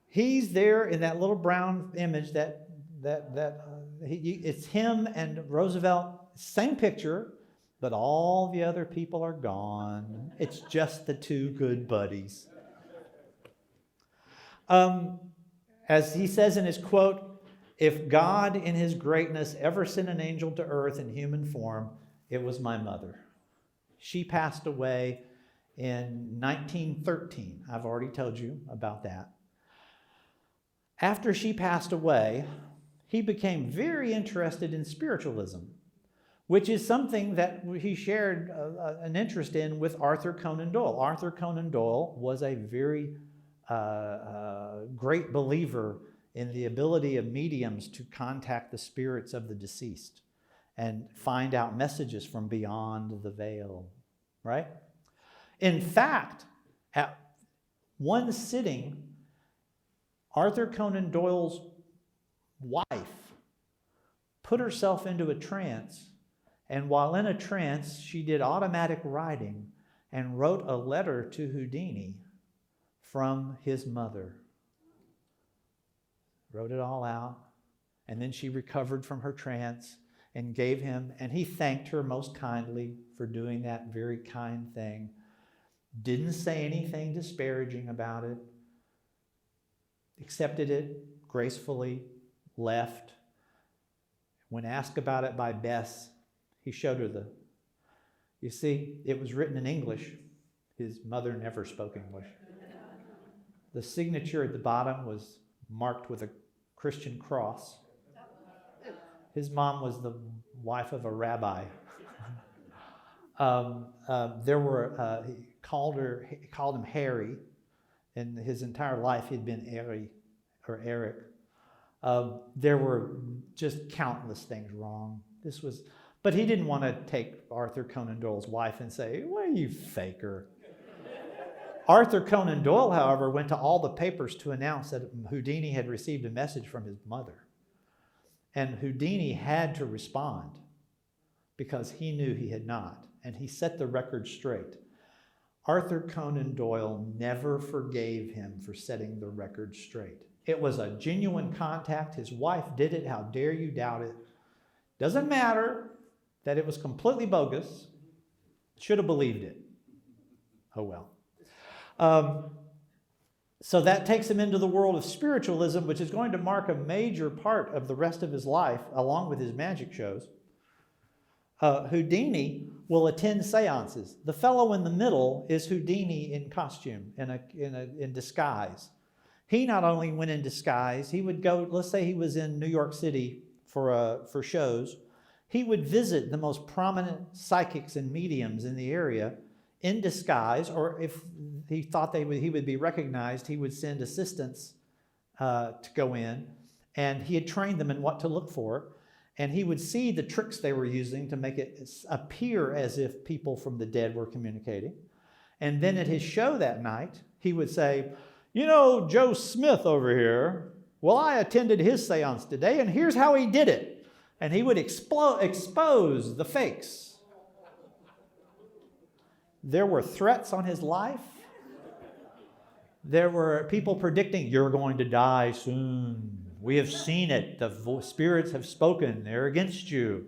He's there in that little brown image it's him and Roosevelt, same picture, but all the other people are gone. It's just the two good buddies. As he says in his quote, if God in his greatness ever sent an angel to earth in human form, it was my mother. She passed away in 1913. I've already told you about that. After she passed away, he became very interested in spiritualism, which is something that he shared an interest in with Arthur Conan Doyle. Arthur Conan Doyle was a very great believer in the ability of mediums to contact the spirits of the deceased and find out messages from beyond the veil, right? In fact, at one sitting, Arthur Conan Doyle's wife put herself into a trance, and while in a trance, she did automatic writing and wrote a letter to Houdini from his mother. Wrote it all out, and then she recovered from her trance and gave him, and he thanked her most kindly for doing that very kind thing. Didn't say anything disparaging about it, accepted it gracefully, left. When asked about it by Bess, he showed her you see, it was written in English. His mother never spoke English. The signature at the bottom was marked with a Christian cross. His mom was the wife of a rabbi. He called him Harry. In his entire life, he'd been Harry or Eric. There were just countless things wrong. But he didn't want to take Arthur Conan Doyle's wife and say, "Well, you faker." Arthur Conan Doyle, however, went to all the papers to announce that Houdini had received a message from his mother. And Houdini had to respond because he knew he had not. And he set the record straight. Arthur Conan Doyle never forgave him for setting the record straight. It was a genuine contact. His wife did it. How dare you doubt it? Doesn't matter that it was completely bogus. Should have believed it. Oh well. So that takes him into the world of spiritualism, which is going to mark a major part of the rest of his life, along with his magic shows. Houdini will attend seances. The fellow in the middle is Houdini in costume, in disguise. He not only went in disguise, he would go, let's say he was in New York City for shows, he would visit the most prominent psychics and mediums in the area in disguise, or if he thought he would be recognized, he would send assistants to go in, and he had trained them in what to look for. And he would see the tricks they were using to make it appear as if people from the dead were communicating. And then at his show that night, he would say, you know, Joe Smith over here, well, I attended his seance today, and here's how he did it. And he would expose the fakes. There were threats on his life. There were people predicting, you're going to die soon. We have seen it. The spirits have spoken. They're against you.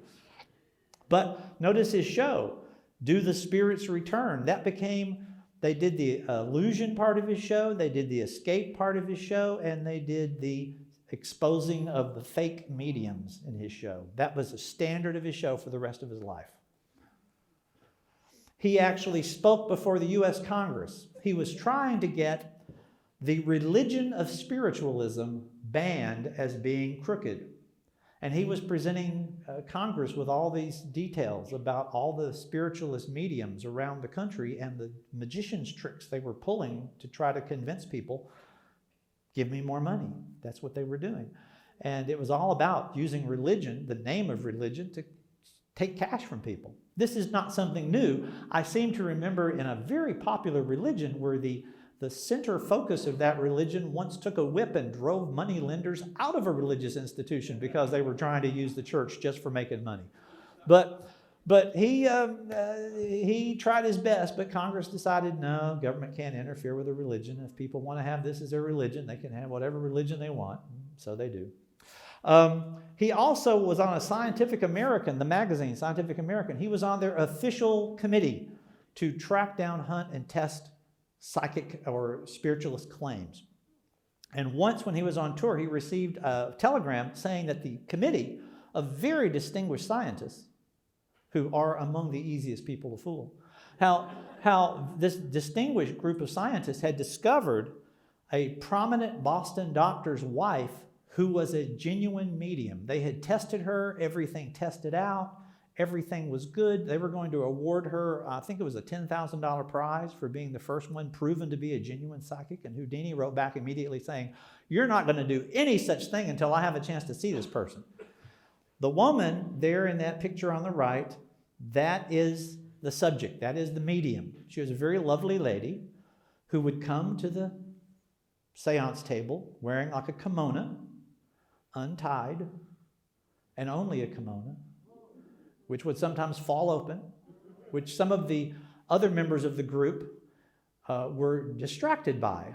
But notice his show, Do the Spirits Return? That became, they did the illusion part of his show, they did the escape part of his show, and they did the exposing of the fake mediums in his show. That was a standard of his show for the rest of his life. He actually spoke before the U.S. Congress. He was trying to get the religion of spiritualism banned as being crooked. And he was presenting Congress with all these details about all the spiritualist mediums around the country and the magician's tricks they were pulling to try to convince people, give me more money. That's what they were doing. And it was all about using religion, the name of religion, to take cash from people. This is not something new. I seem to remember in a very popular religion where the center focus of that religion once took a whip and drove money lenders out of a religious institution because they were trying to use the church just for making money. But he tried his best, but Congress decided, no, government can't interfere with a religion. If people want to have this as their religion, they can have whatever religion they want. So they do. He also was on a Scientific American, the magazine Scientific American. He was on their official committee to track down, hunt, and test psychic or spiritualist claims. And once when he was on tour, he received a telegram saying that the committee of very distinguished scientists, who are among the easiest people to fool, how this distinguished group of scientists had discovered a prominent Boston doctor's wife who was a genuine medium. They had tested her, everything tested out, everything was good. They were going to award her, I think it was a $10,000 prize for being the first one proven to be a genuine psychic. And Houdini wrote back immediately saying, you're not going to do any such thing until I have a chance to see this person. The woman there in that picture on the right, that is the subject. That is the medium. She was a very lovely lady who would come to the seance table wearing like a kimono, untied, and only a kimono, which would sometimes fall open, which some of the other members of the group were distracted by.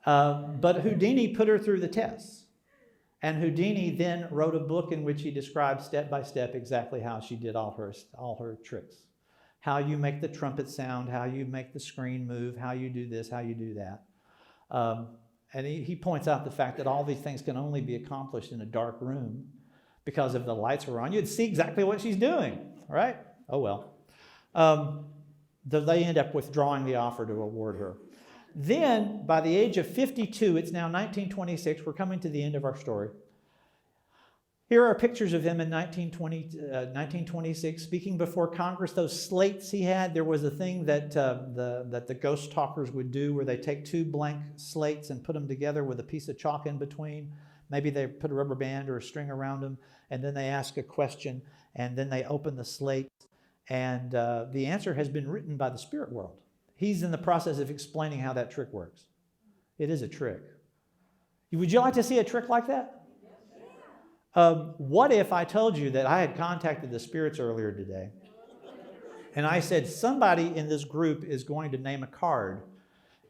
But Houdini put her through the tests. And Houdini then wrote a book in which he described step by step exactly how she did all her tricks. How you make the trumpet sound, how you make the screen move, how you do this, how you do that. And he points out the fact that all these things can only be accomplished in a dark room because if the lights were on, you'd see exactly what she's doing, right? Oh, well. They end up withdrawing the offer to award her. Then, by the age of 52, it's now 1926, we're coming to the end of our story. Here are pictures of him in 1926, speaking before Congress. Those slates he had, there was a thing that the ghost talkers would do where they take two blank slates and put them together with a piece of chalk in between. Maybe they put a rubber band or a string around them, and then they ask a question, and then they open the slate, and the answer has been written by the spirit world. He's in the process of explaining how that trick works. It is a trick. Would you like to see a trick like that? What if I told you that I had contacted the spirits earlier today and I said somebody in this group is going to name a card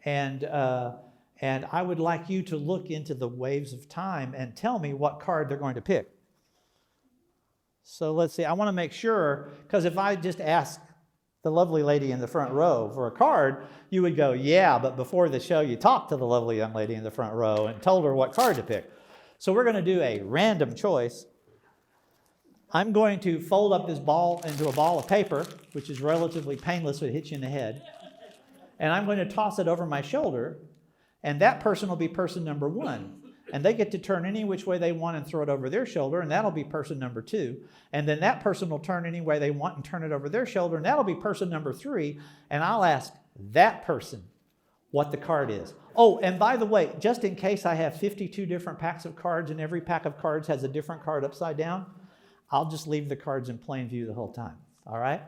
and I would like you to look into the waves of time and tell me what card they're going to pick. So let's see, I want to make sure, because if I just ask the lovely lady in the front row for a card, you would go, yeah, but before the show you talked to the lovely young lady in the front row and told her what card to pick. So we're going to do a random choice. I'm going to fold up this ball into a ball of paper, which is relatively painless, so it hits you in the head. And I'm going to toss it over my shoulder, and that person will be person number one. And they get to turn any which way they want and throw it over their shoulder, and that'll be person number two. And then that person will turn any way they want and turn it over their shoulder, and that'll be person number three. And I'll ask that person what the card is. Oh, and by the way, just in case I have 52 different packs of cards and every pack of cards has a different card upside down, I'll just leave the cards in plain view the whole time. All right?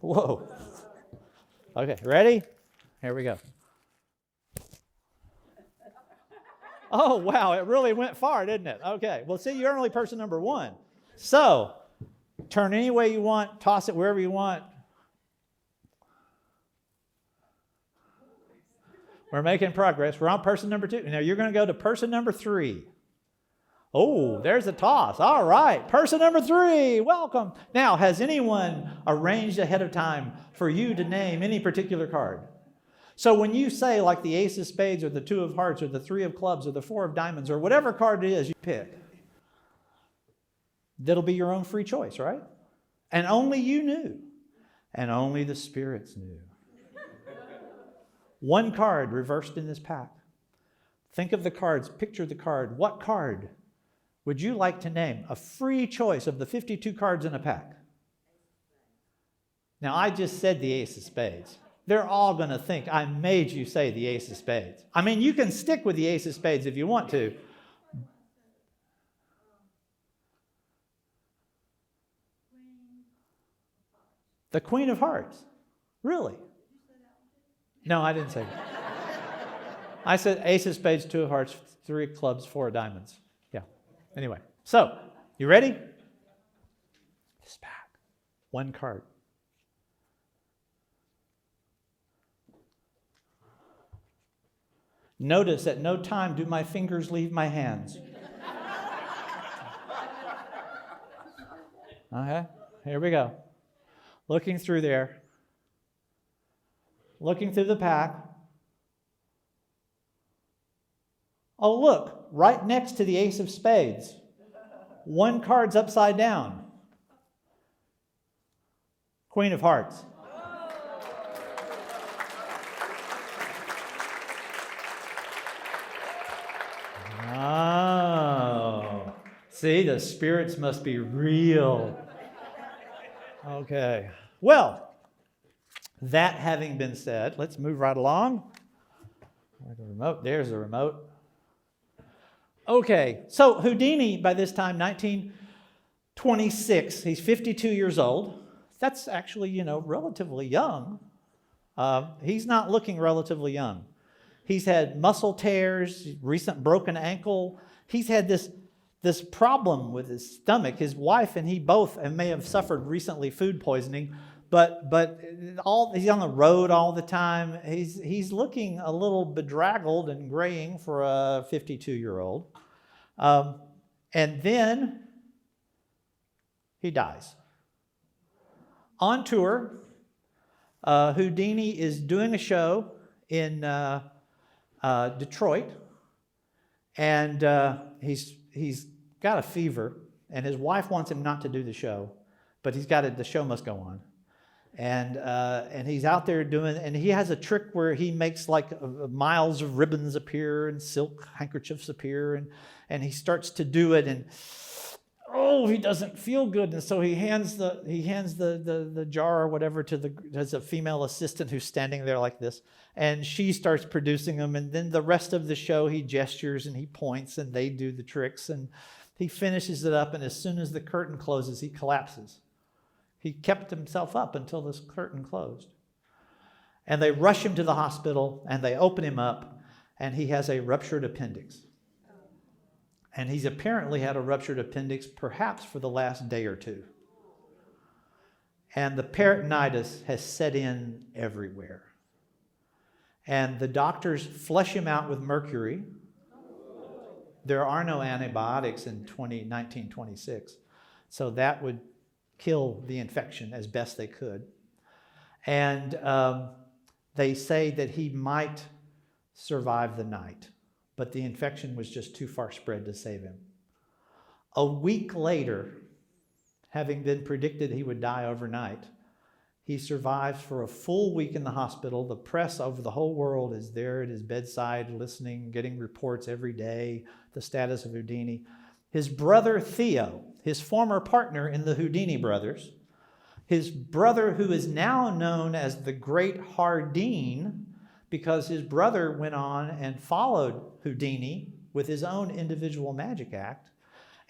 Whoa. Okay, ready? Here we go. Oh, wow, it really went far, didn't it? Okay, well, see, you're only person number one. So, turn any way you want, toss it wherever you want. We're making progress. We're on person number 2. Now, you're going to go to person number 3. Oh, there's a toss. All right, person number 3, welcome. Now, has anyone arranged ahead of time for you to name any particular card? So when you say like the ace of spades or the 2 of hearts or the 3 of clubs or the 4 of diamonds or whatever card it is you pick, that'll be your own free choice, right? And only you knew. And only the spirits knew. One card reversed in this pack. Think of the cards. Picture the card. What card would you like to name? A free choice of the 52 cards in a pack. Now, I just said the ace of spades. They're all going to think I made you say the ace of spades. I mean, you can stick with the ace of spades if you want to. The Queen of Hearts. Really? No, I didn't say that. I said ace of spades, 2 of hearts, 3 of clubs, 4 of diamonds. Yeah. Anyway, so, you ready? This pack. One card. Notice at no time do my fingers leave my hands. Okay, here we go. Looking through there. Looking through the pack. Oh, look, right next to the ace of spades. One card's upside down. Queen of Hearts. Oh, see, the spirits must be real. Okay, well, that having been said, let's move right along. Where's the remote? There's the remote. Okay, so Houdini, by this time, 1926, he's 52 years old. That's actually, relatively young. He's not looking relatively young. He's had muscle tears, recent broken ankle. He's had this problem with his stomach. His wife and he both may have suffered recently food poisoning, but he's on the road all the time. He's looking a little bedraggled and graying for a 52-year-old. And then he dies. On tour, Houdini is doing a show in Detroit, and he's got a fever, and his wife wants him not to do the show, but the show must go on. And he's out there and he has a trick where he makes like miles of ribbons appear and silk handkerchiefs appear, and he starts to do it, and he doesn't feel good, and so he hands the jar or whatever to a female assistant who's standing there like this, and she starts producing them, and then the rest of the show he gestures and he points and they do the tricks, and he finishes it up, and as soon as the curtain closes, he collapses. He kept himself up until this curtain closed. And they rush him to the hospital, and they open him up, and he has a ruptured appendix. And he's apparently had a ruptured appendix perhaps for the last day or two. And the peritonitis has set in everywhere. And the doctors flush him out with mercury. There are no antibiotics in 1926, so that would kill the infection as best they could. And they say that he might survive the night, but the infection was just too far spread to save him. A week later, having been predicted he would die overnight, he survives for a full week in the hospital. The press over the whole world is there at his bedside, listening, getting reports every day, the status of Houdini. His brother Theo, his former partner in the Houdini brothers, His brother, who is now known as the Great Hardeen, because his brother went on and followed Houdini with his own individual magic act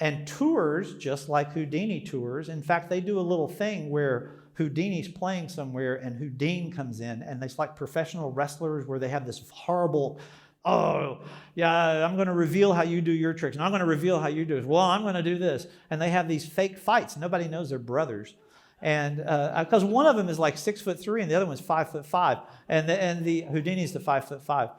and tours just like Houdini tours. In fact, they do a little thing where Houdini's playing somewhere and Houdin comes in, and it's like professional wrestlers where they have this horrible, oh, yeah, I'm going to reveal how you do your tricks, and I'm going to reveal how you do it. Well, I'm going to do this. And they have these fake fights. Nobody knows they're brothers. And because one of them is like 6'3" and the other one's 5'5", and the Houdini's the 5'5".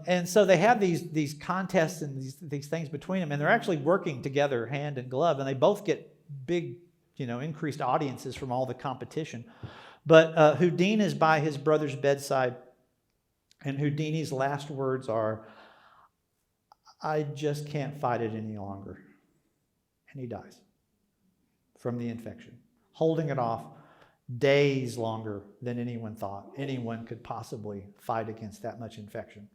And so they have these contests and these things between them, and they're actually working together hand in glove, and they both get big, increased audiences from all the competition. But Houdin is by his brother's bedside, and Houdini's last words are, "I just can't fight it any longer." And he dies from the infection, holding it off days longer than anyone thought anyone could possibly fight against that much infection.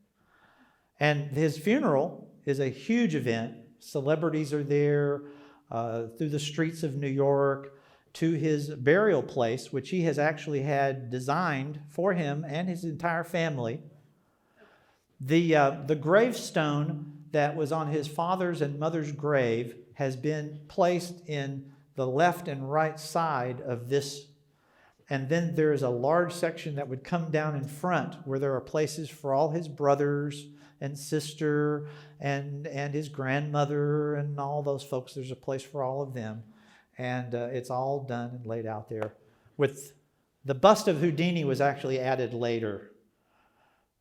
And his funeral is a huge event. Celebrities are there through the streets of New York to his burial place, which he has actually had designed for him and his entire family. The gravestone that was on his father's and mother's grave has been placed in the left and right side of this. And then there is a large section that would come down in front where there are places for all his brothers and sister and his grandmother and all those folks. There's a place for all of them. And it's all done and laid out there. With the bust of Houdini was actually added later.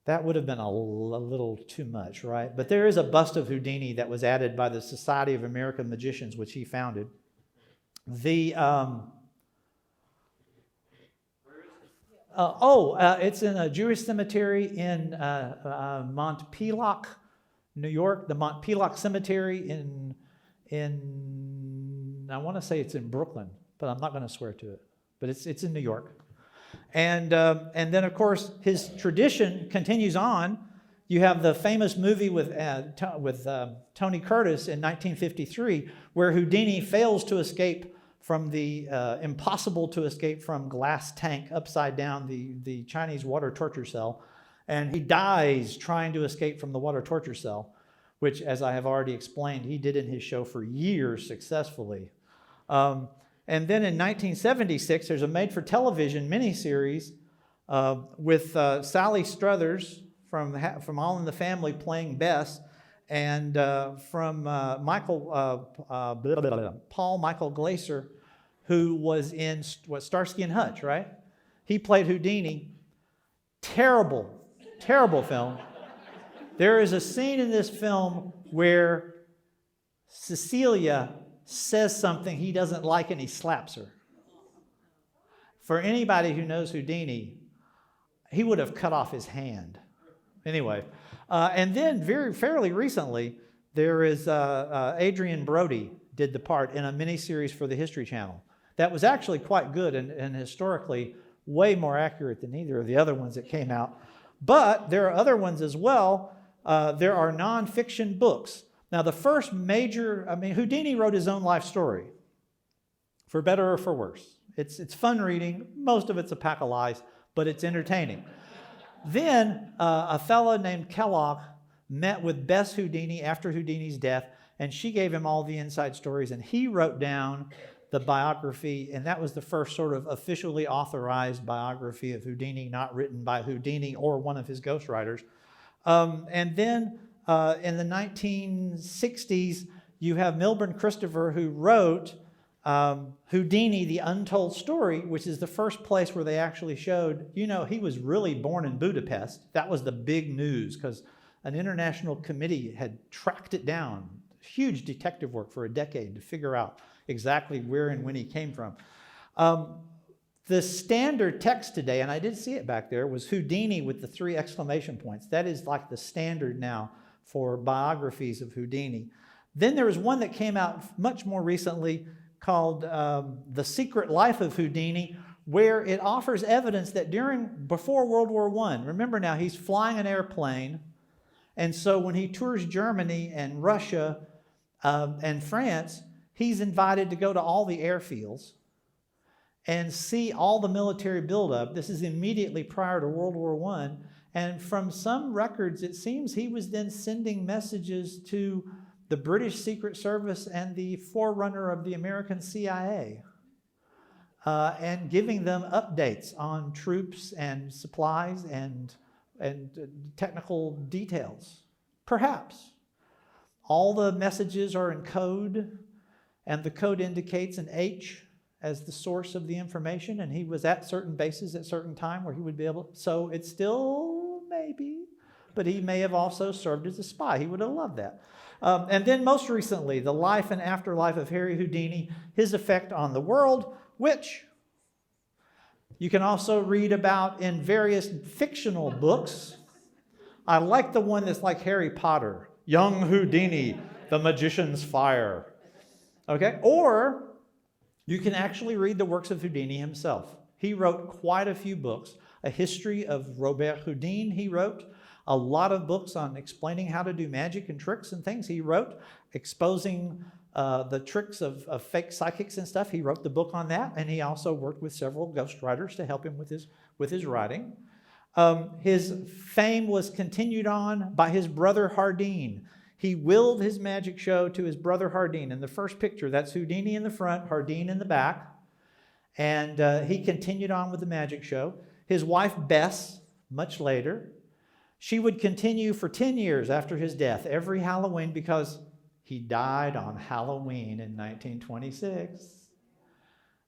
That would have been a little too much, right? But there is a bust of Houdini that was added by the Society of American Magicians, which he founded. It's in a Jewish cemetery in Montpelier, New York. The Montpelier Cemetery in I want to say it's in Brooklyn, but I'm not going to swear to it. But it's in New York. And then, of course, his tradition continues on. You have the famous movie with Tony Curtis in 1953, where Houdini fails to escape from the impossible to escape from glass tank upside down, the Chinese water torture cell. And he dies trying to escape from the water torture cell, which, as I have already explained, he did in his show for years successfully. And then in 1976, there's a made-for-television miniseries with Sally Struthers from All in the Family playing Bess, and from Paul Michael Glaser, who was in Starsky and Hutch, right? He played Houdini. Terrible, terrible film. There is a scene in this film where Cecilia says something he doesn't like and he slaps her. For anybody who knows Houdini, he would have cut off his hand. Anyway, and then fairly recently, there is Adrian Brody did the part in a miniseries for the History Channel. That was actually quite good and historically way more accurate than either of the other ones that came out. But there are other ones as well. There are nonfiction books. Now, the first Houdini wrote his own life story, for better or for worse. It's fun reading. Most of it's a pack of lies, but it's entertaining. Then a fellow named Kellogg met with Bess Houdini after Houdini's death, and she gave him all the inside stories, and he wrote down the biography, and that was the first sort of officially authorized biography of Houdini, not written by Houdini or one of his ghostwriters. And then in the 1960s, you have Milburn Christopher, who wrote Houdini, The Untold Story, which is the first place where they actually showed, he was really born in Budapest. That was the big news because an international committee had tracked it down. Huge detective work for a decade to figure out exactly where and when he came from. The standard text today, and I did see it back there, was Houdini with the 3 exclamation points. That is like the standard now for biographies of Houdini. Then there was one that came out much more recently called The Secret Life of Houdini, where it offers evidence that before World War I, remember now, he's flying an airplane, and so when he tours Germany and Russia and France, he's invited to go to all the airfields. and see all the military buildup. This is immediately prior to World War I. And from some records, it seems he was then sending messages to the British Secret Service and the forerunner of the American CIA, and giving them updates on troops and supplies and technical details. Perhaps. All the messages are in code, and the code indicates an H as the source of the information, and he was at certain bases at certain time where he would be able, so it's still maybe, but he may have also served as a spy. He would have loved that. And then most recently, the life and afterlife of Harry Houdini, his effect on the world, which you can also read about in various fictional books. I like the one that's like Harry Potter, Young Houdini, the Magician's Fire. Okay? Or you can actually read the works of Houdini himself. He wrote quite a few books. A history of Robert Houdin he wrote. A lot of books on explaining how to do magic and tricks and things he wrote. Exposing the tricks of fake psychics and stuff. He wrote the book on that. And he also worked with several ghostwriters to help him with his writing. His fame was continued on by his brother Hardin. He willed his magic show to his brother Hardin. In the first picture, that's Houdini in the front, Hardin in the back. And he continued on with the magic show. His wife, Bess, much later, she would continue for 10 years after his death, every Halloween, because he died on Halloween in 1926.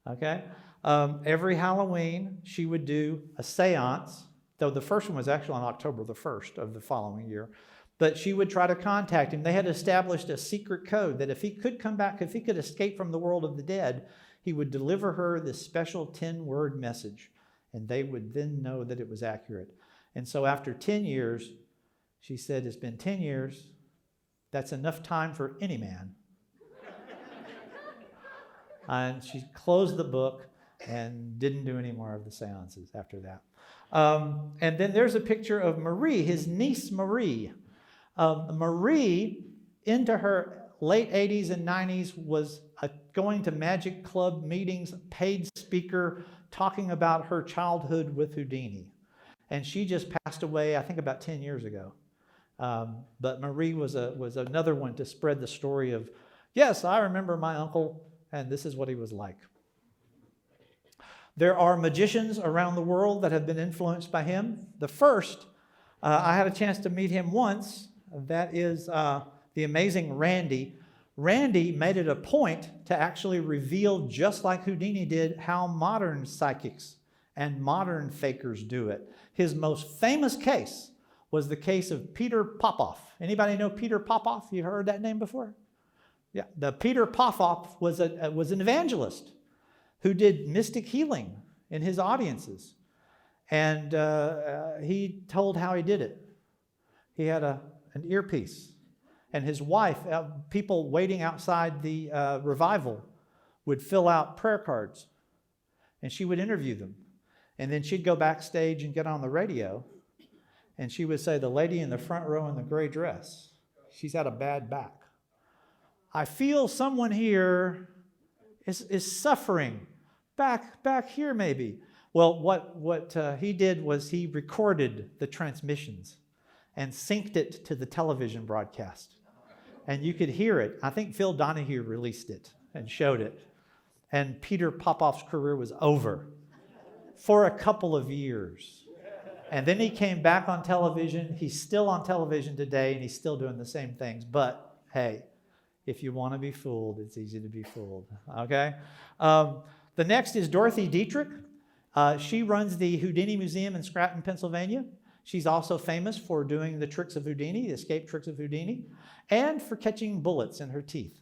Okay? Every Halloween, she would do a seance, though the first one was actually on October the 1st of the following year. But she would try to contact him. They had established a secret code that if he could come back, if he could escape from the world of the dead, he would deliver her this special 10-word message. And they would then know that it was accurate. And so after 10 years, she said, it's been 10 years. That's enough time for any man. And she closed the book and didn't do any more of the seances after that. And then there's a picture of Marie, his niece Marie. Marie, into her late 80s and 90s, was going to Magic Club meetings, paid speaker, talking about her childhood with Houdini. And she just passed away, I think, about 10 years ago. But Marie was another one to spread the story of, yes, I remember my uncle, and this is what he was like. There are magicians around the world that have been influenced by him. The first, I had a chance to meet him once. That is the amazing Randy. Randy made it a point to actually reveal, just like Houdini did, how modern psychics and modern fakers do it. His most famous case was the case of Peter Popoff. Anybody know Peter Popoff? You heard that name before? Yeah, the Peter Popoff was an evangelist who did mystic healing in his audiences. And he told how he did it. He had an earpiece. And his wife, people waiting outside the revival, would fill out prayer cards. And she would interview them. And then she'd go backstage and get on the radio. And she would say, the lady in the front row in the gray dress, she's had a bad back. I feel someone here is suffering. Back here maybe. Well, what he did was he recorded the transmissions and synced it to the television broadcast. And you could hear it. I think Phil Donahue released it and showed it. And Peter Popoff's career was over for a couple of years. And then he came back on television. He's still on television today, and he's still doing the same things. But, hey, if you want to be fooled, it's easy to be fooled. Okay? The next is Dorothy Dietrich. She runs the Houdini Museum in Scranton, Pennsylvania. She's also famous for doing the tricks of Houdini, the escape tricks of Houdini, and for catching bullets in her teeth.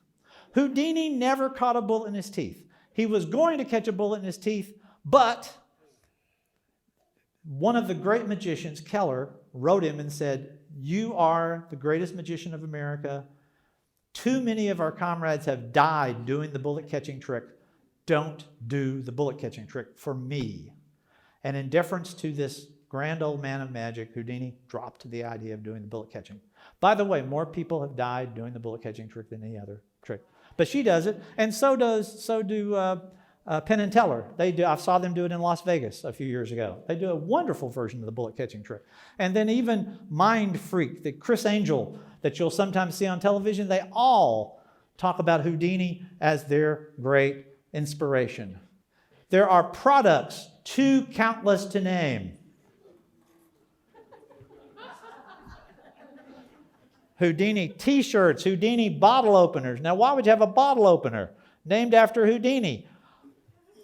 Houdini never caught a bullet in his teeth. He was going to catch a bullet in his teeth, but one of the great magicians, Keller, wrote him and said, you are the greatest magician of America. Too many of our comrades have died doing the bullet catching trick. Don't do the bullet catching trick for me. And in deference to this grand old man of magic, Houdini dropped the idea of doing the bullet catching. By the way, more people have died doing the bullet catching trick than any other trick. But she does it, and so do Penn and Teller. They do. I saw them do it in Las Vegas a few years ago. They do a wonderful version of the bullet catching trick. And then even Mind Freak, the Chris Angel that you'll sometimes see on television, they all talk about Houdini as their great inspiration. There are products too countless to name. Houdini t-shirts, Houdini bottle openers. Now, why would you have a bottle opener named after Houdini?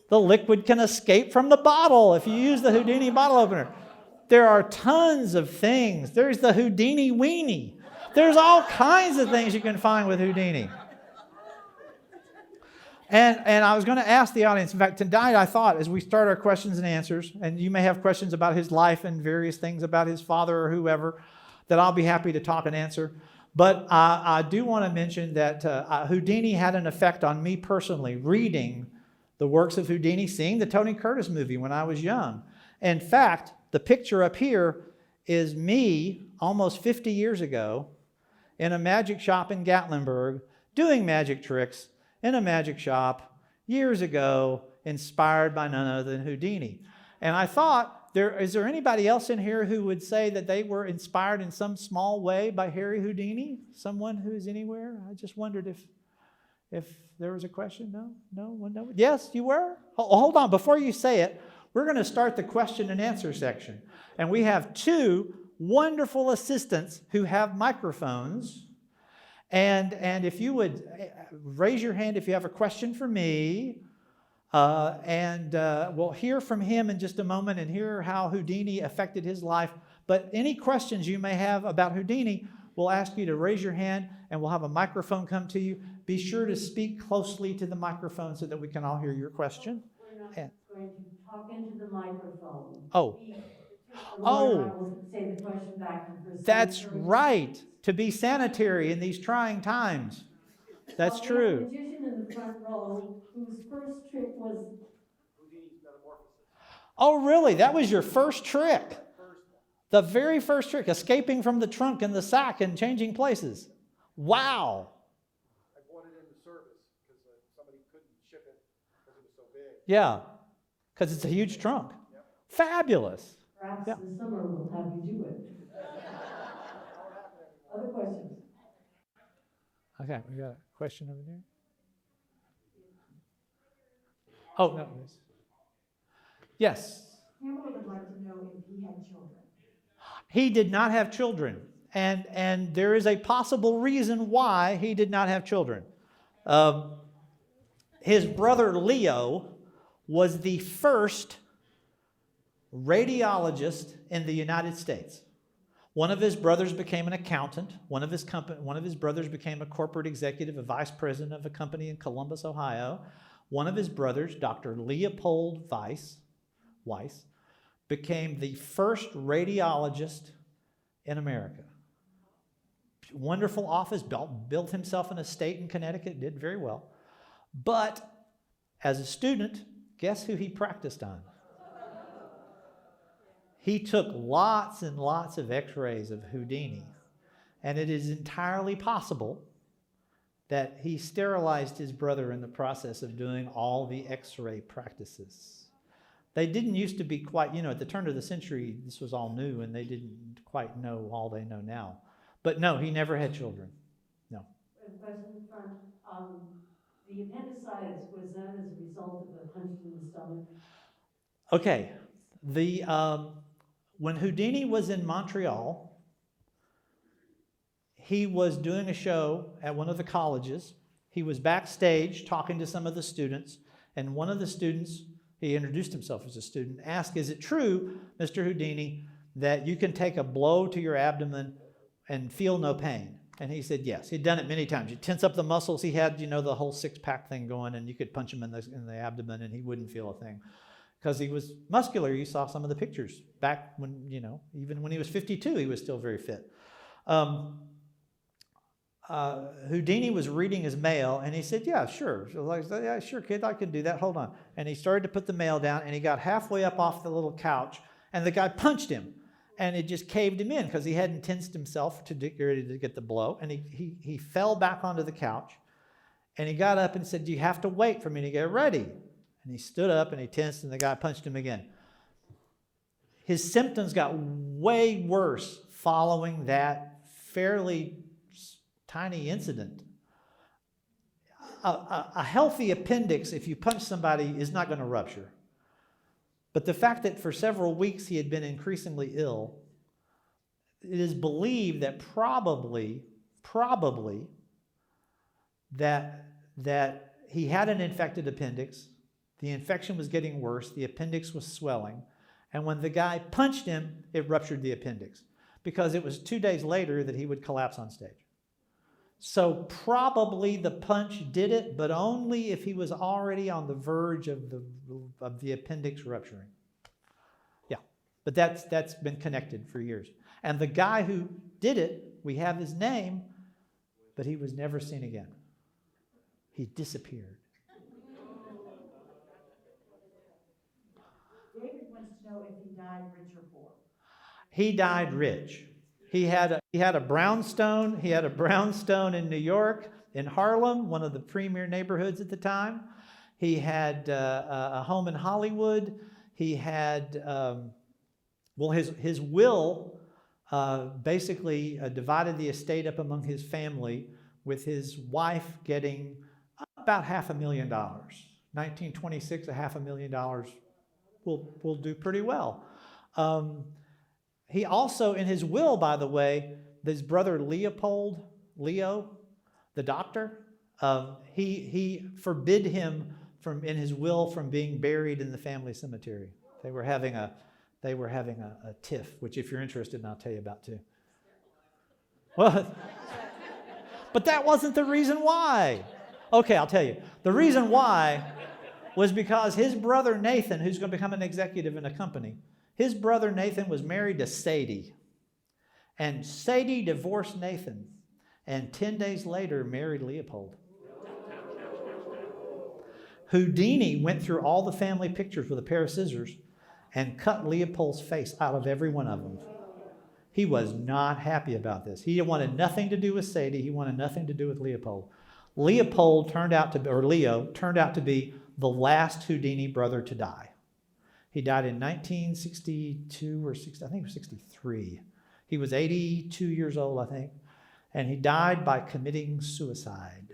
The liquid can escape from the bottle if you use the Houdini bottle opener. There are tons of things. There's the Houdini weenie. There's all kinds of things you can find with Houdini. And I was going to ask the audience, in fact, tonight I thought as we start our questions and answers, and you may have questions about his life and various things about his father or whoever, that I'll be happy to talk and answer. But I do want to mention that Houdini had an effect on me personally, reading the works of Houdini, seeing the Tony Curtis movie when I was young. In fact, the picture up here is me almost 50 years ago in a magic shop in Gatlinburg doing magic tricks in a magic shop years ago, inspired by none other than Houdini. And I thought, is there anybody else in here who would say that they were inspired in some small way by Harry Houdini? Someone who's anywhere? I just wondered if there was a question. No. Yes, you were? Hold on. Before you say it, we're going to start the question and answer section. And we have two wonderful assistants who have microphones. And if you would raise your hand if you have a question for me, we'll hear from him in just a moment and hear how Houdini affected his life. But any questions you may have about Houdini, we'll ask you to raise your hand and we'll have a microphone come to you. Be sure to speak closely to the microphone so that we can all hear your question. We're not going to talk into the microphone. Oh. I will say the question back for That's right. To be sanitary in these trying times. That's true. The magician in the front row whose first trick was Houdini's metamorphosis. Oh, really? That was your first trick? The very first trick, escaping from the trunk and the sack and changing places. Wow. I bought it in the service because somebody couldn't ship it because it was so big. Yeah, because it's a huge trunk. Yep. perhaps Fabulous. the summer will have you do it. Other questions? Okay, we got a question over there. Oh, no. Yes. Pamela would like to know if he had children. He did not have children. And there is a possible reason why he did not have children. His brother Leo was the first radiologist in the United States. One of his brothers became an accountant. One of his brothers became a corporate executive, a vice president of a company in Columbus, Ohio. One of his brothers, Dr. Leopold Weiss, became the first radiologist in America. Wonderful office, built himself an estate in Connecticut, did very well. But as a student, guess who he practiced on? He took lots and lots of x-rays of Houdini, and it is entirely possible that he sterilized his brother in the process of doing all the x-ray practices. They didn't used to be quite, at the turn of the century, this was all new, and they didn't quite know all they know now. But no, he never had children. No. A question in front. The appendicitis, was that as a result of a punch in the stomach? Okay. When Houdini was in Montreal, he was doing a show at one of the colleges. He was backstage talking to some of the students, and one of the students, he introduced himself as a student, asked, "Is it true, Mr. Houdini, that you can take a blow to your abdomen and feel no pain?" And he said yes. He'd done it many times. You tense up the muscles. He had, the whole six-pack thing going, and you could punch him in the abdomen, and he wouldn't feel a thing. Because he was muscular. You saw some of the pictures back when, even when he was 52, he was still very fit. Houdini was reading his mail, and he said, "Yeah, sure." So I said, "Yeah, sure, kid, I could do that. Hold on." And he started to put the mail down, and he got halfway up off the little couch, and the guy punched him. And it just caved him in because he hadn't tensed himself to get ready to get the blow. And he fell back onto the couch, and he got up and said, "You have to wait for me to get ready." And he stood up and he tensed, and the guy punched him again. His symptoms got way worse following that fairly tiny incident. A healthy appendix, if you punch somebody, is not going to rupture. But the fact that for several weeks he had been increasingly ill, it is believed that probably that he had an infected appendix. The infection was getting worse. The appendix was swelling. And when the guy punched him, it ruptured the appendix because it was 2 days later that he would collapse on stage. So probably the punch did it, but only if he was already on the verge of the appendix rupturing. Yeah, but that's been connected for years. And the guy who did it, we have his name, but he was never seen again. He disappeared. David wants to know if he died rich or poor. He died rich. He had a brownstone. He had a brownstone in New York, in Harlem, one of the premier neighborhoods at the time. He had a home in Hollywood. He had, his will basically divided the estate up among his family, with his wife getting about $500,000. 1926, $500,000 will do pretty well. He also, in his will, by the way, his brother Leo, the doctor, he forbid him in his will from being buried in the family cemetery. They were having a tiff, which if you're interested, I'll tell you about too. Well, but that wasn't the reason why. Okay, I'll tell you. The reason why was because his brother Nathan, who's going to become an executive in a company, his brother Nathan was married to Sadie. And Sadie divorced Nathan, and 10 days later married Leopold. Houdini went through all the family pictures with a pair of scissors and cut Leopold's face out of every one of them. He was not happy about this. He wanted nothing to do with Sadie. He wanted nothing to do with Leopold. Leo turned out to be the last Houdini brother to die. He died in 1962 or 60, I think it was 63. He was 82 years old, I think, and he died by committing suicide.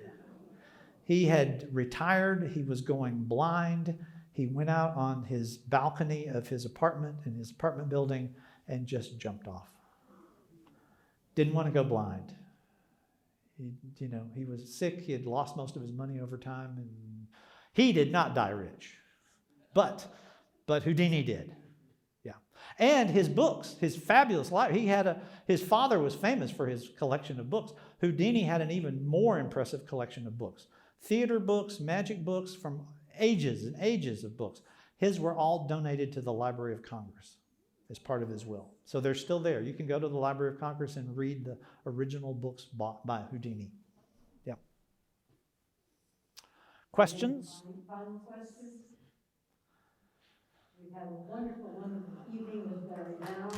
He had retired. He was going blind. He went out on his balcony of his apartment in his apartment building and just jumped off. Didn't want to go blind. He was sick. He had lost most of his money over time, and he did not die rich. But Houdini did. Yeah. And his books, his fabulous life. His father was famous for his collection of books. Houdini had an even more impressive collection of books. Theater books, magic books from ages and ages of books. His were all donated to the Library of Congress as part of his will. So they're still there. You can go to the Library of Congress and read the original books bought by Houdini. Yeah. Questions? Final questions? We've had a wonderful evening with Larry Brown.